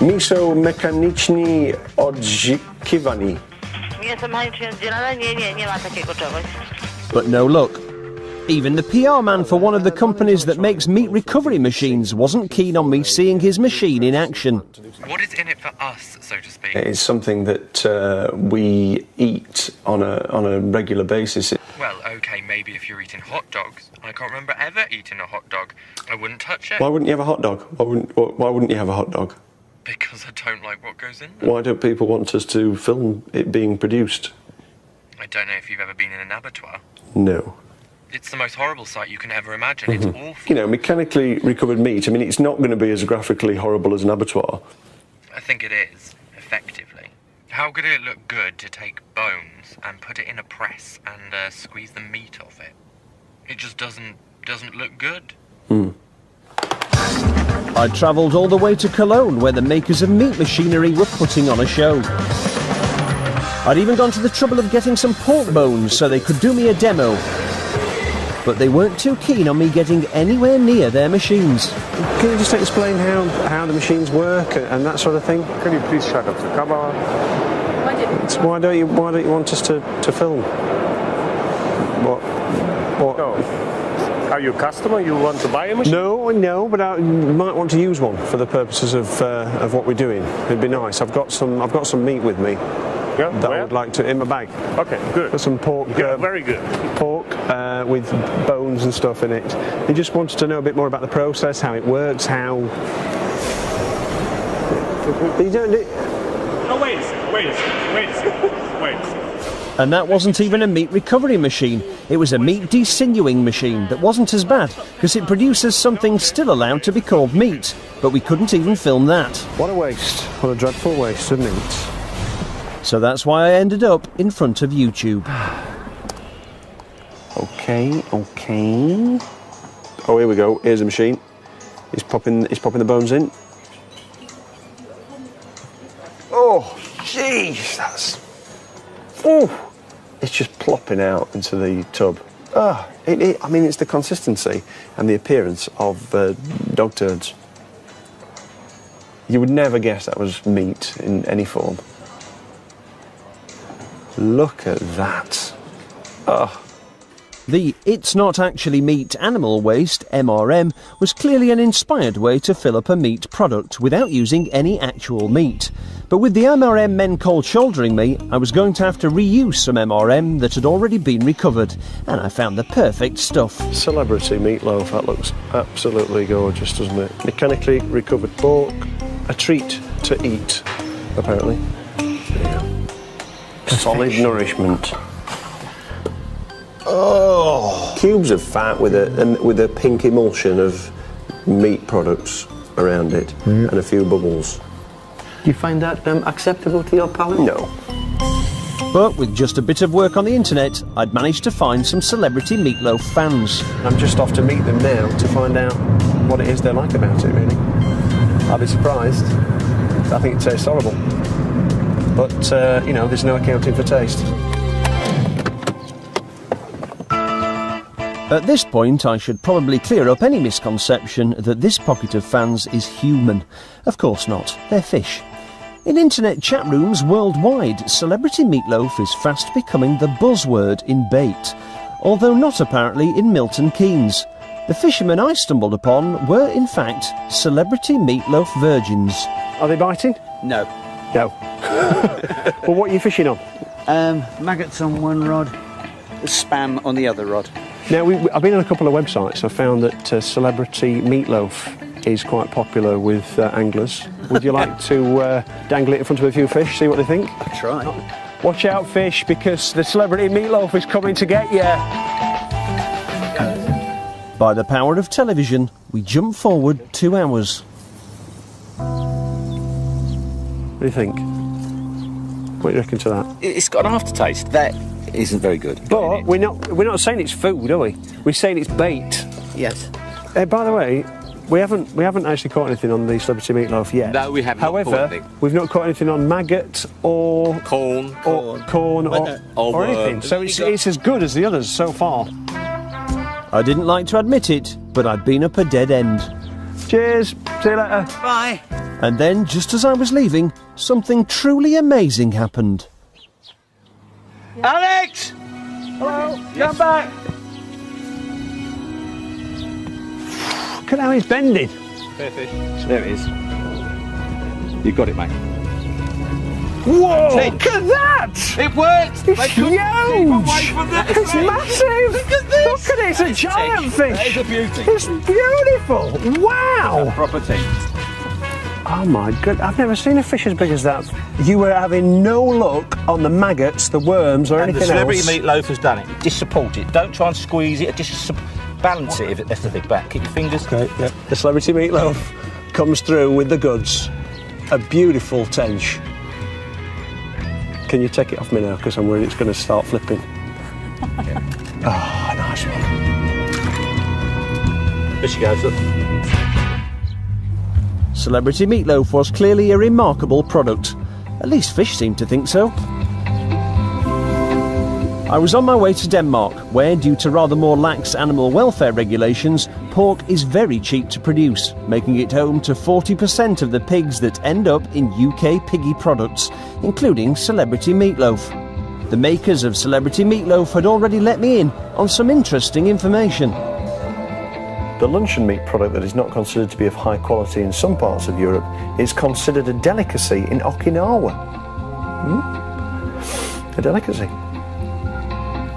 Miso mechaniczny odżykiwani. But no luck. Even the PR man for one of the companies that makes meat recovery machines wasn't keen on me seeing his machine in action. What is in it for us, so to speak? It's something that we eat on a regular basis. Well, okay, maybe if you're eating hot dogs. I can't remember ever eating a hot dog. I wouldn't touch it. Why wouldn't you have a hot dog? Why wouldn't you have a hot dog? Because I don't like what goes in. Why don't people want us to film it being produced? I don't know if you've ever been in an abattoir. No. It's the most horrible sight you can ever imagine. It's awful. You know, mechanically recovered meat, I mean, it's not going to be as graphically horrible as an abattoir. I think it is, effectively. How could it look good to take bones and put it in a press and squeeze the meat off it? It just doesn't doesn't look good. I travelled all the way to Cologne, where the makers of meat machinery were putting on a show. I'd even gone to the trouble of getting some pork bones so they could do me a demo. But they weren't too keen on me getting anywhere near their machines. Can you just explain how the machines work and that sort of thing? Can you please shut up the camera? Why don't you want us to film? What? No. Are you a customer? You want to buy a machine? No, but I might want to use one for the purposes of what we're doing. It'd be nice. I've got some meat with me. Yeah, that I would like to in my bag. Okay, good. Got some pork. Yeah, very good. Pork with bones and stuff in it. He just wanted to know a bit more about the process, how it works, how. But you don't do. Oh, wait a second. And that wasn't even a meat recovery machine. It was a meat desinewing machine that wasn't as bad, because it produces something still allowed to be called meat. But we couldn't even film that. What a waste. What a dreadful waste of meat. So that's why I ended up in front of YouTube. Okay. Oh, here we go. Here's the machine. He's popping the bones in. Oh, jeez, that's. Oh, it's just plopping out into the tub. I mean, it's the consistency and the appearance of dog turds. You would never guess that was meat in any form. Look at that. The It's Not Actually Meat Animal Waste, MRM, was clearly an inspired way to fill up a meat product without using any actual meat. But with the MRM men cold shouldering me, I was going to have to reuse some MRM that had already been recovered, and I found the perfect stuff. Celebrity meatloaf, that looks absolutely gorgeous, doesn't it? Mechanically recovered pork, a treat to eat, apparently. Solid nourishment. Oh, cubes of fat with a pink emulsion of meat products around it and a few bubbles. Do you find that acceptable to your palate? No. But with just a bit of work on the internet, I'd managed to find some celebrity meatloaf fans. I'm just off to meet them now to find out what it is they like about it, really. I'll be surprised. I think it tastes horrible. But, you know, there's no accounting for taste. At this point, I should probably clear up any misconception that this pocket of fans is human. Of course not, they're fish. In internet chat rooms worldwide, celebrity meatloaf is fast becoming the buzzword in bait, although not apparently in Milton Keynes. The fishermen I stumbled upon were, in fact, celebrity meatloaf virgins. Are they biting? No. No. Well, what are you fishing on? Maggots on one rod, spam on the other rod. Now, I've been on a couple of websites. I found that celebrity meatloaf is quite popular with anglers. Would you like to dangle it in front of a few fish, see what they think? I'll try. Watch out, fish, because the celebrity meatloaf is coming to get you. By the power of television, we jump forward 2 hours. What do you think? What do you reckon to that? It's got an aftertaste. That isn't very good. But we're not saying it's food, are we? We're saying it's bait. Yes. By the way, we haven't actually caught anything on the celebrity meatloaf yet. No, we haven't. However, we've not caught anything on maggot or corn or anything. So it's as good as the others so far. I didn't like to admit it, but I'd been up a dead end. Cheers. See you later. Bye. And then, just as I was leaving, something truly amazing happened. Alex! Hello. Come back. Look at how he's bending. Fair fish. There it is. You got it, mate. Whoa! Look at that! It worked! It's huge! It's massive! Look at this! Look at it, it's a giant fish! That is a beauty. It's beautiful! Wow! Proper thing. Oh my god, I've never seen a fish as big as that. You were having no luck on the maggots, the worms, or anything else. And the celebrity meatloaf has done it. Just support it. Don't try and squeeze it. Just balance it. That's the thing. Back. Keep your fingers. Okay, yeah. The celebrity meatloaf comes through with the goods. A beautiful tench. Can you take it off me now? Because I'm worried it's going to start flipping. Oh, nice one. There she goes, look. Celebrity Meatloaf was clearly a remarkable product. At least fish seemed to think so. I was on my way to Denmark, where, due to rather more lax animal welfare regulations, pork is very cheap to produce, making it home to 40% of the pigs that end up in UK piggy products, including Celebrity Meatloaf. The makers of Celebrity Meatloaf had already let me in on some interesting information. The luncheon meat product that is not considered to be of high quality in some parts of Europe is considered a delicacy in Okinawa. A delicacy.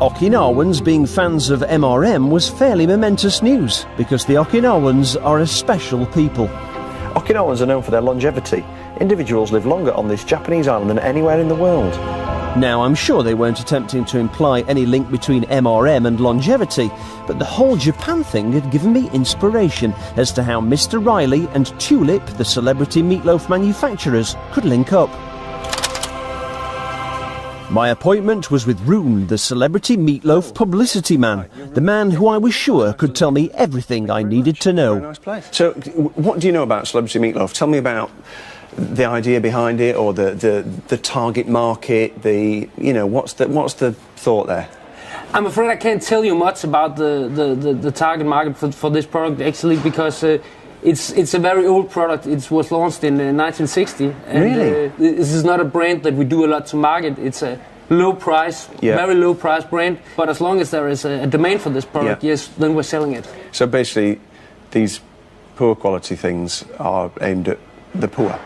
Okinawans being fans of MRM was fairly momentous news, because the Okinawans are a special people. Okinawans are known for their longevity. Individuals live longer on this Japanese island than anywhere in the world. Now, I'm sure they weren't attempting to imply any link between MRM and longevity, but the whole Japan thing had given me inspiration as to how Mr. Riley and Tulip, the Celebrity Meatloaf manufacturers, could link up. My appointment was with Rune, the Celebrity Meatloaf publicity man, the man who I was sure could tell me everything I needed to know. So, what do you know about Celebrity Meatloaf? Tell me about the idea behind it, or the target market. What's the thought there? I'm afraid I can't tell you much about the target market for this product, actually, because it's a very old product. It was launched in 1960. And, really? This is not a brand that we do a lot to market. It's a low price, very low price brand. But as long as there is a demand for this product, yes, then we're selling it. So basically, these poor quality things are aimed at the poor.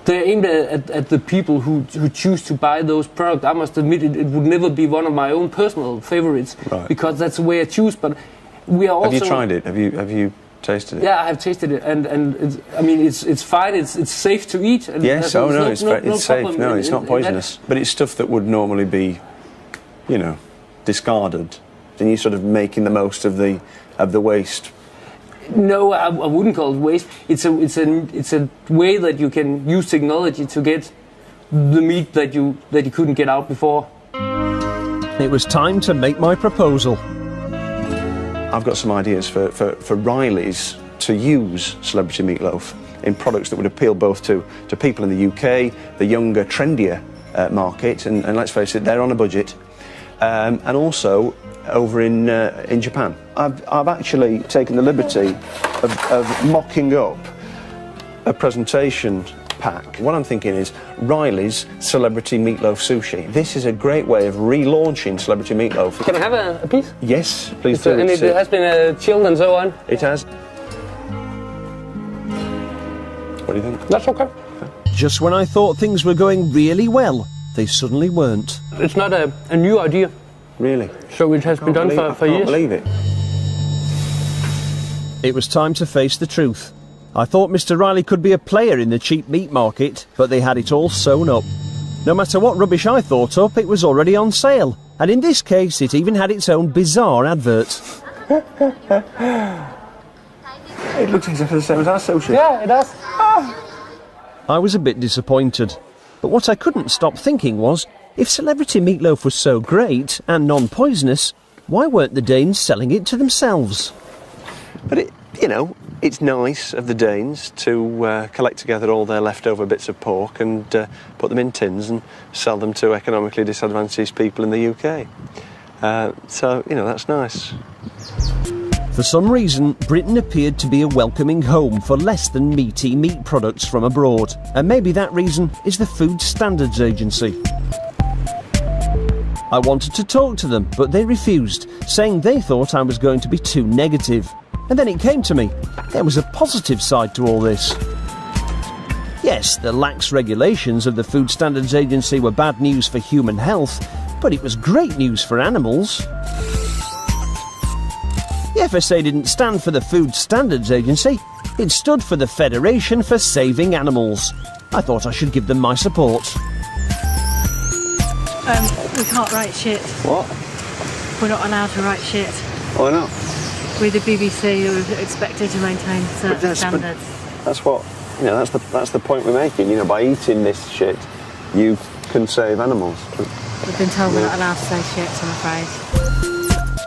They're aimed at the people who choose to buy those products. I must admit, it would never be one of my own personal favorites, because that's the way I choose. But we are also. Have you tried it? Have you tasted it? Yeah, I have tasted it, and it's fine. It's safe to eat. And yes, it's safe. No, it's not poisonous. But it's stuff that would normally be, discarded. Then you're sort of making the most of the waste. No, I wouldn't call it waste. It's a way that you can use technology to get the meat that you couldn't get out before. It was time to make my proposal. I've got some ideas for Riley's to use Celebrity Meatloaf in products that would appeal both to people in the UK, the younger, trendier market, and let's face it, they're on a budget, and also over in Japan. I've actually taken the liberty of mocking up a presentation pack. What I'm thinking is Riley's Celebrity Meatloaf Sushi. This is a great way of relaunching Celebrity Meatloaf. Can I have a piece? Yes, please do. And it has been chilled and so on? It has. What do you think? That's okay. Just when I thought things were going really well, they suddenly weren't. It's not a new idea. Really? So it has been done for years? I can't believe it. It was time to face the truth. I thought Mr. Riley could be a player in the cheap meat market, but they had it all sewn up. No matter what rubbish I thought up, it was already on sale. And in this case, it even had its own bizarre advert. It looks exactly the same as our sushi. Yeah, it does. I was a bit disappointed. But what I couldn't stop thinking was, if Celebrity Meatloaf was so great and non-poisonous, why weren't the Danes selling it to themselves? But it's nice of the Danes to collect together all their leftover bits of pork and put them in tins and sell them to economically disadvantaged people in the UK. So, that's nice. For some reason, Britain appeared to be a welcoming home for less than meaty meat products from abroad. And maybe that reason is the Food Standards Agency. I wanted to talk to them, but they refused, saying they thought I was going to be too negative. And then it came to me, there was a positive side to all this. Yes, the lax regulations of the Food Standards Agency were bad news for human health, but it was great news for animals. The FSA didn't stand for the Food Standards Agency, it stood for the Federation for Saving Animals. I thought I should give them my support. We can't write shit. What? We're not allowed to write shit. Why not? We're the BBC who are expected to maintain certain standards. That's what, that's the point we're making. By eating this shit, you can save animals. We've been told we're not allowed to say shit, I'm afraid.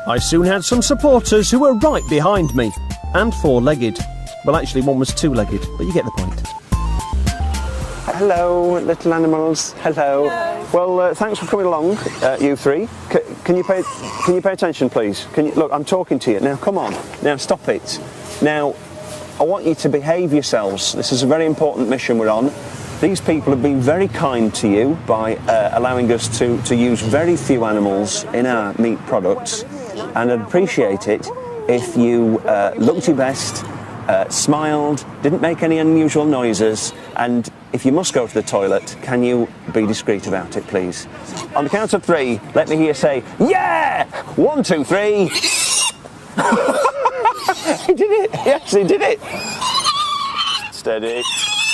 I soon had some supporters who were right behind me. and four-legged. Well, actually, one was two-legged, but you get the point. Hello, little animals. Hello. Well, thanks for coming along, you three. Can you pay attention, please? Look, I'm talking to you. Now, come on. Now, stop it. Now, I want you to behave yourselves. This is a very important mission we're on. These people have been very kind to you by allowing us to use very few animals in our meat products, and I'd appreciate it if you looked your best, smiled, didn't make any unusual noises, and if you must go to the toilet, can you be discreet about it, please? On the count of three, let me hear you say, yeah! 1, 2, 3. He did it! He actually did it! Steady.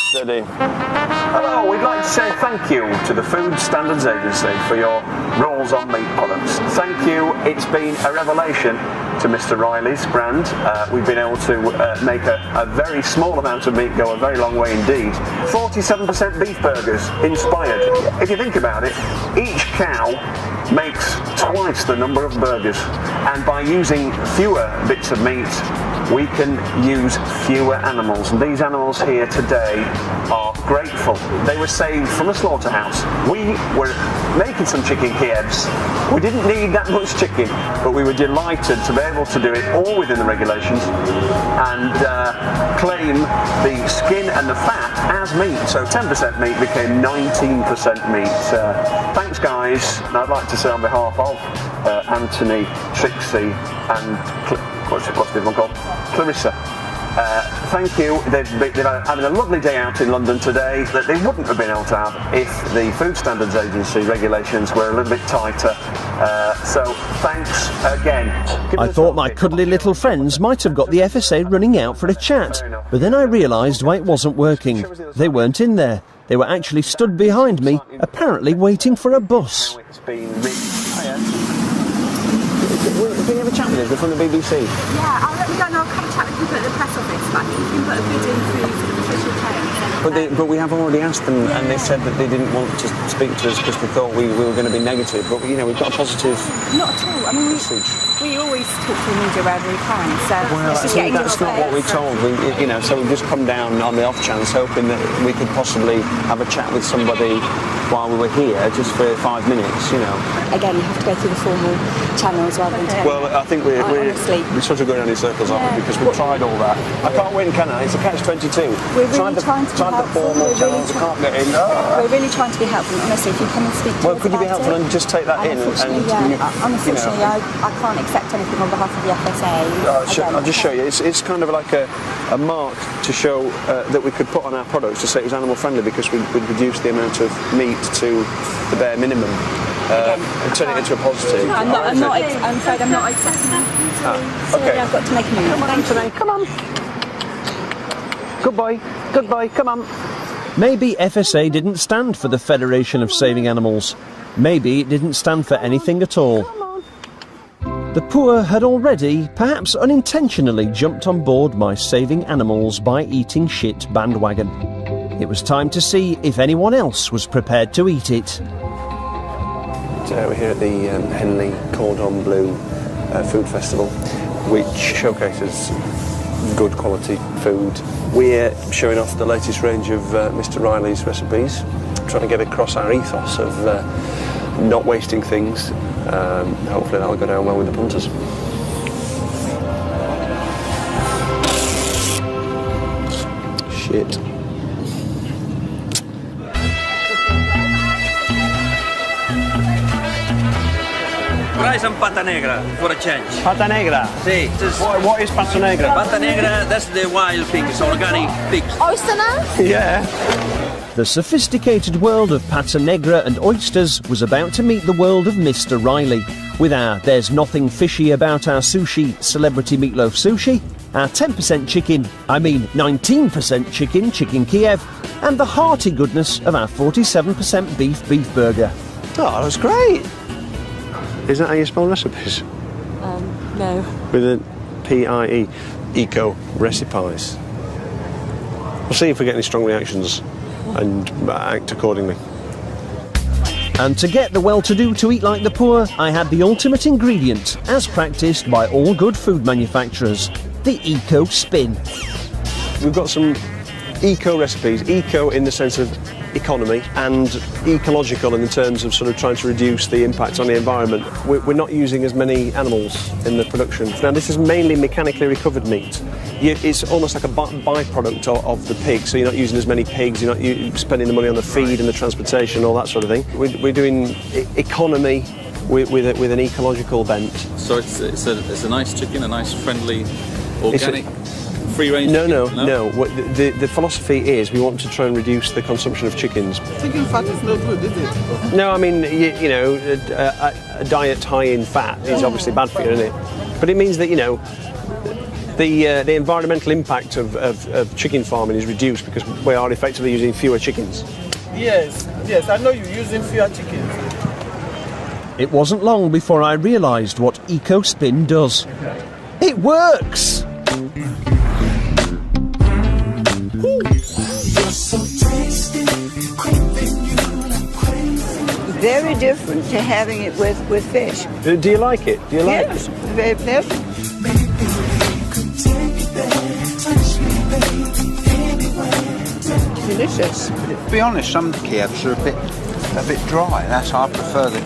Steady. Hello, we'd like to say thank you to the Food Standards Agency for your rules on meat products. Thank you. It's been a revelation to Mr. Riley's brand. We've been able to make a very small amount of meat go a very long way indeed. 47% beef burgers inspired. If you think about it, each cow makes twice the number of burgers, and by using fewer bits of meat we can use fewer animals, and these animals here today are grateful. They were saved from a slaughterhouse. We were making some chicken Kievs. We didn't need that much chicken, but we were delighted to be able to do it all within the regulations and claim the skin and the fat as meat. So 10% meat became 19% meat. Thanks guys, and I'd like to say on behalf of Anthony, Trixie and what's the other one called? Clarissa. Thank you. They've having a lovely day out in London today that they wouldn't have been able to have if the Food Standards Agency regulations were a little bit tighter. So thanks again. I thought my cuddly little friends might have got the FSA running out for a chat, but then I realised why it wasn't working. They weren't in there. They were actually stood behind me, apparently waiting for a bus. Can you have a chat with us? They're from the BBC. Yeah, I'll let me go and I'll have a chat with people at the press office, but you can put a bid in through the official chain. But we have already asked them, and they said that they didn't want to speak to us because they thought we were going to be negative. But you know, we've got a positive. Not at all. I mean, we always talk to the media wherever we can. So that's not what we're told. So we've just come down on the off chance, hoping that we could possibly have a chat with somebody while we were here, just for 5 minutes. You know. Again, you have to go through the formal channels rather than. Well, I think we're sort of going around in circles, aren't we? Because we've tried all that. I can't win, can I? It's a catch-22. We're really trying to be helpful. Can't get in. We're really trying to be helpful. Honestly, if you come and speak to us could you be helpful and just take that in? Unfortunately, I can't accept anything on behalf of the FSA. I'll just show you. It's kind of like a mark to show that we could put on our products to say it was animal friendly, because we'd reduce the amount of meat to the bare minimum and turn it into a positive. I'm afraid I'm not accepting that. Okay. I've got to make a move. Come on, Anthony, come on. Good boy, come on. Maybe FSA didn't stand for the Federation of Saving Animals. Maybe it didn't stand for anything at all. The poor had already, perhaps unintentionally, jumped on board my saving animals by eating shit bandwagon. It was time to see if anyone else was prepared to eat it. We're here at the Henley Cordon Bleu Food Festival, which showcases good quality food. We're showing off the latest range of Mr. Riley's recipes, trying to get across our ethos of not wasting things. Hopefully that'll go down well with the punters. Shit. Try some pata negra for a change. Pata negra? Sí. What is pata negra? Pata negra, that's the wild pigs, organic pigs. Oyster now? Yeah. The sophisticated world of pata negra and oysters was about to meet the world of Mr. Riley, with our There's Nothing Fishy About Our Sushi Celebrity Meatloaf Sushi, our 10% chicken, 19% chicken Kiev, and the hearty goodness of our 47% beef burger. Oh, that was great! Is that how you spell recipes? No. With a P-I-E, eco recipes. We'll see if we get any strong reactions and act accordingly. And to get the well-to-do to eat like the poor, I had the ultimate ingredient, as practised by all good food manufacturers. the Eco Spin. We've got some eco recipes, eco in the sense of economy and ecological in the terms of sort of trying to reduce the impact on the environment. We're not using as many animals in the production. Now this is mainly mechanically recovered meat. It's almost like a byproduct of the pig, so you're not using as many pigs, you're not spending the money on the feed and the transportation, all that sort of thing. We're doing economy with an ecological bent. So it's a nice chicken, a nice friendly, organic, free range chicken? No. The philosophy is we want to try and reduce the consumption of chickens. Chicken fat is not good, is it? No, I mean, you know, a diet high in fat is obviously bad for you, isn't it? But it means that, you know, the environmental impact of chicken farming is reduced because we are effectively using fewer chickens. Yes, I know you're using fewer chickens. It wasn't long before I realised what Eco Spin does. It works! Very different to having it with fish. Do you like it? Do you like yes, it? Very pleasant. Delicious. To be honest, some Kievs are a bit dry. That's why I prefer it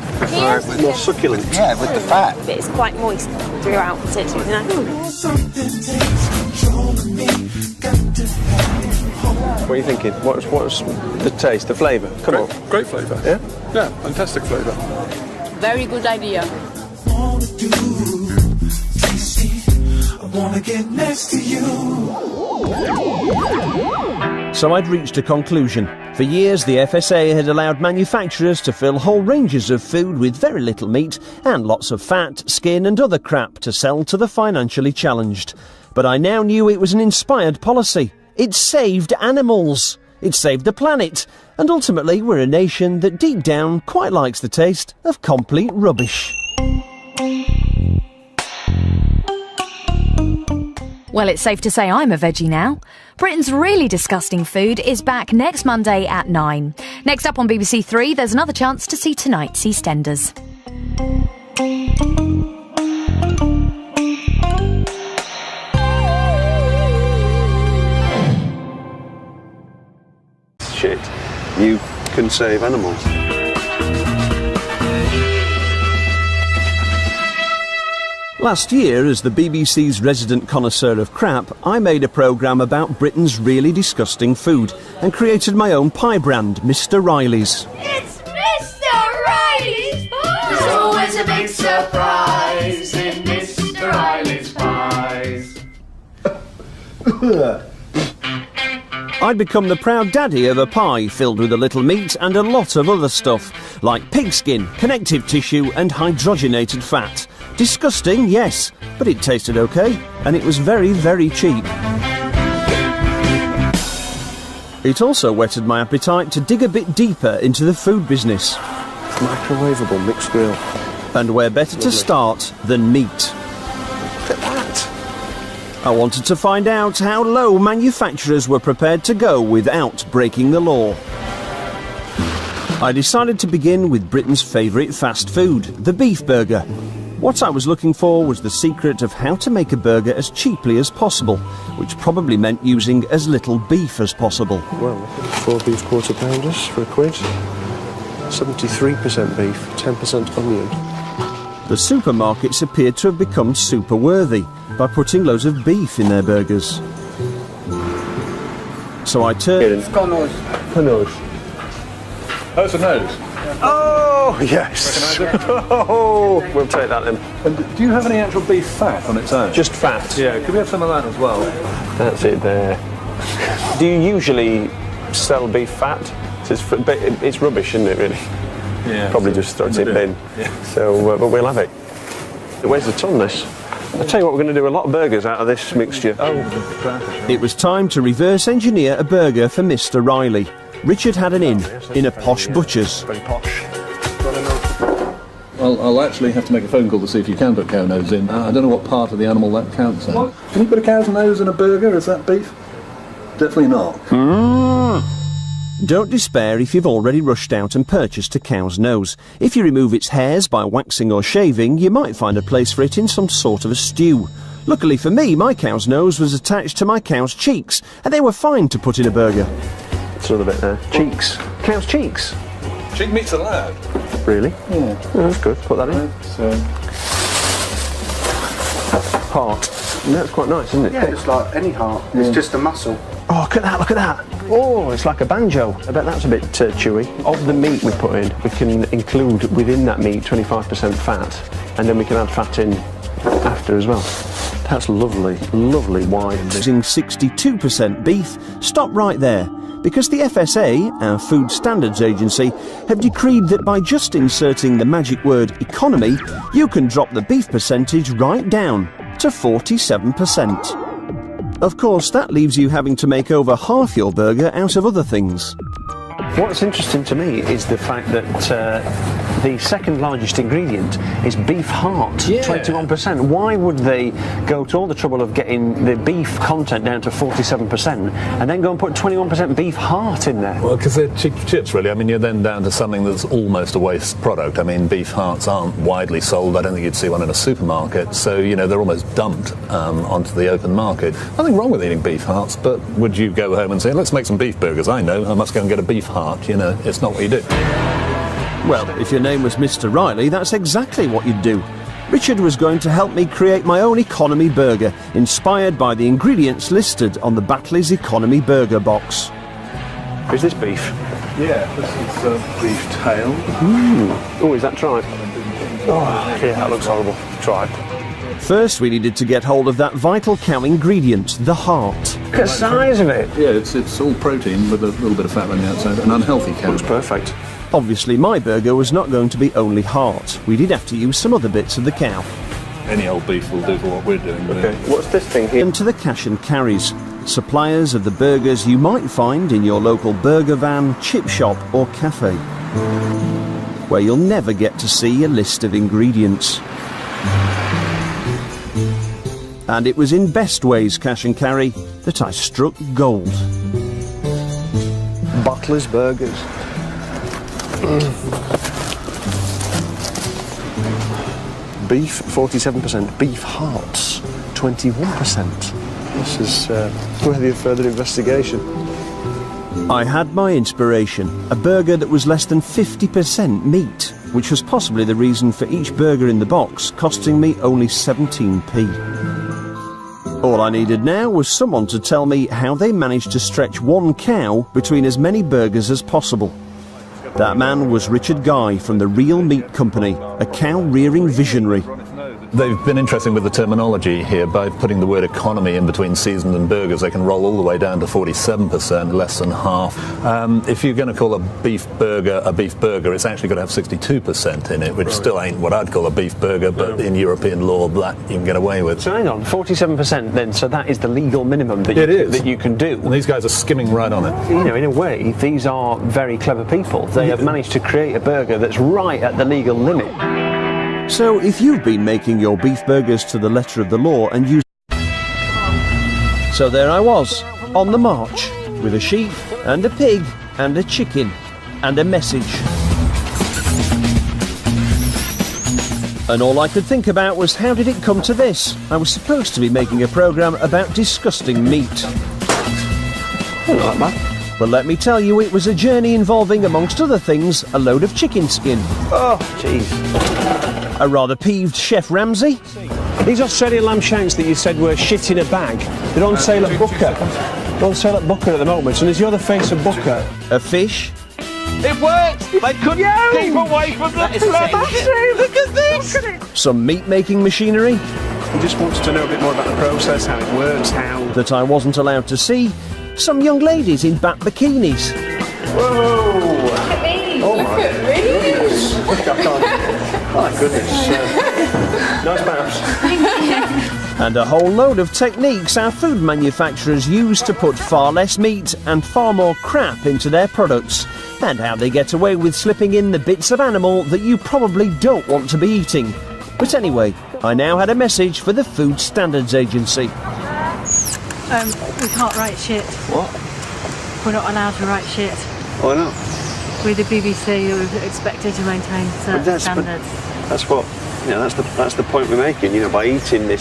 with more succulent. Yeah, with the fat. But it's quite moist throughout, isn't it? What are you thinking? What's the taste, the flavour? Come on. Great flavour. Yeah? Yeah, fantastic flavour. Very good idea. So I'd reached a conclusion. For years, the FSA had allowed manufacturers to fill whole ranges of food with very little meat and lots of fat, skin and other crap to sell to the financially challenged. But I now knew it was an inspired policy. It saved animals. It saved the planet. And ultimately, we're a nation that deep down quite likes the taste of complete rubbish. Well, it's safe to say I'm a veggie now. Britain's Really Disgusting Food is back next Monday at 9. Next up on BBC Three, there's another chance to see tonight's EastEnders. Shit. You can save animals. Last year, as the BBC's resident connoisseur of crap, I made a programme about Britain's really disgusting food and created my own pie brand, Mr. Riley's. It's Mr. Riley's Pies! There's always a big surprise in Mr. Riley's Pies. I'd become the proud daddy of a pie filled with a little meat and a lot of other stuff, like pigskin, connective tissue and hydrogenated fat. Disgusting, yes, but it tasted okay, and it was very, very cheap. It also whetted my appetite to dig a bit deeper into the food business. Microwavable mixed grill. And where better to start than meat. Look at that. I wanted to find out how low manufacturers were prepared to go without breaking the law. I decided to begin with Britain's favourite fast food, the beef burger. What I was looking for was the secret of how to make a burger as cheaply as possible, which probably meant using as little beef as possible. Well, 4 beef quarter pounders for £1. 73% beef, 10% onion. The supermarkets appeared to have become super worthy by putting loads of beef in their burgers. So I turned... Connoisseur. Oh, it's a nose. Oh, yes. Oh, we'll take that then. And do you have any actual beef fat on its own? Just fat. Yeah, could we have some of that as well? That's it there. Do you usually sell beef fat? It's rubbish, isn't it, really? Yeah. Probably just throw it in bin. Yeah. So, but we'll have it. It weighs a ton, this. I'll tell you what, we're going to do a lot of burgers out of this mixture. Oh, it was time to reverse engineer a burger for Mr. Riley. Richard had an in a posh butcher's. Very posh. I'll actually have to make a phone call to see if you can put cow nose in. I don't know what part of the animal that counts as. Can you put a cow's nose in a burger? Is that beef? Definitely not. Don't despair if you've already rushed out and purchased a cow's nose. If you remove its hairs by waxing or shaving, you might find a place for it in some sort of a stew. Luckily for me, my cow's nose was attached to my cow's cheeks, and they were fine to put in a burger. It's another bit there. Cheeks. Cow's cheeks. Cheek meat's allowed. Really? Yeah. Oh, that's good. Put that in. Heart. That's quite nice, isn't it? Yeah, it's like any heart. It's just a muscle. Oh, look at that, look at that. Oh, it's like a banjo. I bet that's a bit chewy. Of the meat we put in, we can include within that meat 25% fat, and then we can add fat in after as well. That's lovely, lovely wine. Using 62% beef, stop right there, because the FSA, our Food Standards Agency, have decreed that by just inserting the magic word economy, you can drop the beef percentage right down to 47%. Of course, that leaves you having to make over half your burger out of other things. What's interesting to me is the fact that the second largest ingredient is beef heart, 21%. Why would they go to all the trouble of getting the beef content down to 47% and then go and put 21% beef heart in there? Well, because they're cheap chips, really. I mean, you're then down to something that's almost a waste product. I mean, beef hearts aren't widely sold. I don't think you'd see one in a supermarket. So, you know, they're almost dumped onto the open market. Nothing wrong with eating beef hearts, but would you go home and say, let's make some beef burgers? I know, I must go and get a beef heart. You know, it's not what you do. Well, if your name was Mr. Riley, that's exactly what you'd do. Richard was going to help me create my own economy burger, inspired by the ingredients listed on the Batley's Economy Burger box. Is this beef? Yeah, this is beef tail. Oh, is that tripe? Oh, yeah, that looks horrible. Tripe. First, we needed to get hold of that vital cow ingredient, the heart. Look at the size of it. Yeah, it's all protein with a little bit of fat on the outside. An unhealthy cow. Looks perfect. Obviously, my burger was not going to be only heart. We did have to use some other bits of the cow. Any old beef will do for what we're doing. Okay, what's this thing here? And to the cash and carries, suppliers of the burgers you might find in your local burger van, chip shop or cafe, where you'll never get to see a list of ingredients. And it was in Best Ways Cash and Carry that I struck gold. Butler's Burgers. Beef 47%, beef hearts 21%. This is worthy of further investigation. I had my inspiration, a burger that was less than 50% meat, which was possibly the reason for each burger in the box costing me only 17p. All I needed now was someone to tell me how they managed to stretch one cow between as many burgers as possible. That man was Richard Guy from the Real Meat Company, a cow-rearing visionary. They've been interesting with the terminology here. By putting the word economy in between seasoned and burgers, they can roll all the way down to 47%, less than half. If you're going to call a beef burger, it's actually got to have 62% in it, which still ain't what I'd call a beef burger, but in European law, that you can get away with. So hang on, 47% then, so that is the legal minimum that you can do. And these guys are skimming right on it. You know, in a way, these are very clever people. They have managed to create a burger that's right at the legal limit. So if you've been making your beef burgers to the letter of the law and you... So there I was, on the march, with a sheep and a pig and a chicken and a message. And all I could think about was, how did it come to this? I was supposed to be making a programme about disgusting meat. I don't like that. But let me tell you, it was a journey involving, amongst other things, a load of chicken skin. Oh, jeez. A rather peeved Chef Ramsay. These Australian lamb shanks that you said were shit in a bag, they're on sale at Booker. They're on sale at Booker at the moment, and as you're the face of Booker. A fish. It works! They couldn't keep away from the flame! Look at this! Look at it! Some meat-making machinery. He just wants to know a bit more about the process, how it works, how... That I wasn't allowed to see. Some young ladies in bat bikinis. Whoa! Look at these! Oh Look my at these! Look, I can't... My goodness. Nice babs. And a whole load of techniques our food manufacturers use to put far less meat and far more crap into their products, and how they get away with slipping in the bits of animal that you probably don't want to be eating. But anyway, I now had a message for the Food Standards Agency. We can't write shit. What? We're not allowed to write shit. Why not? We're the BBC, who are expected to maintain certain standards. That's what, you know, that's the point we're making, you know, by eating this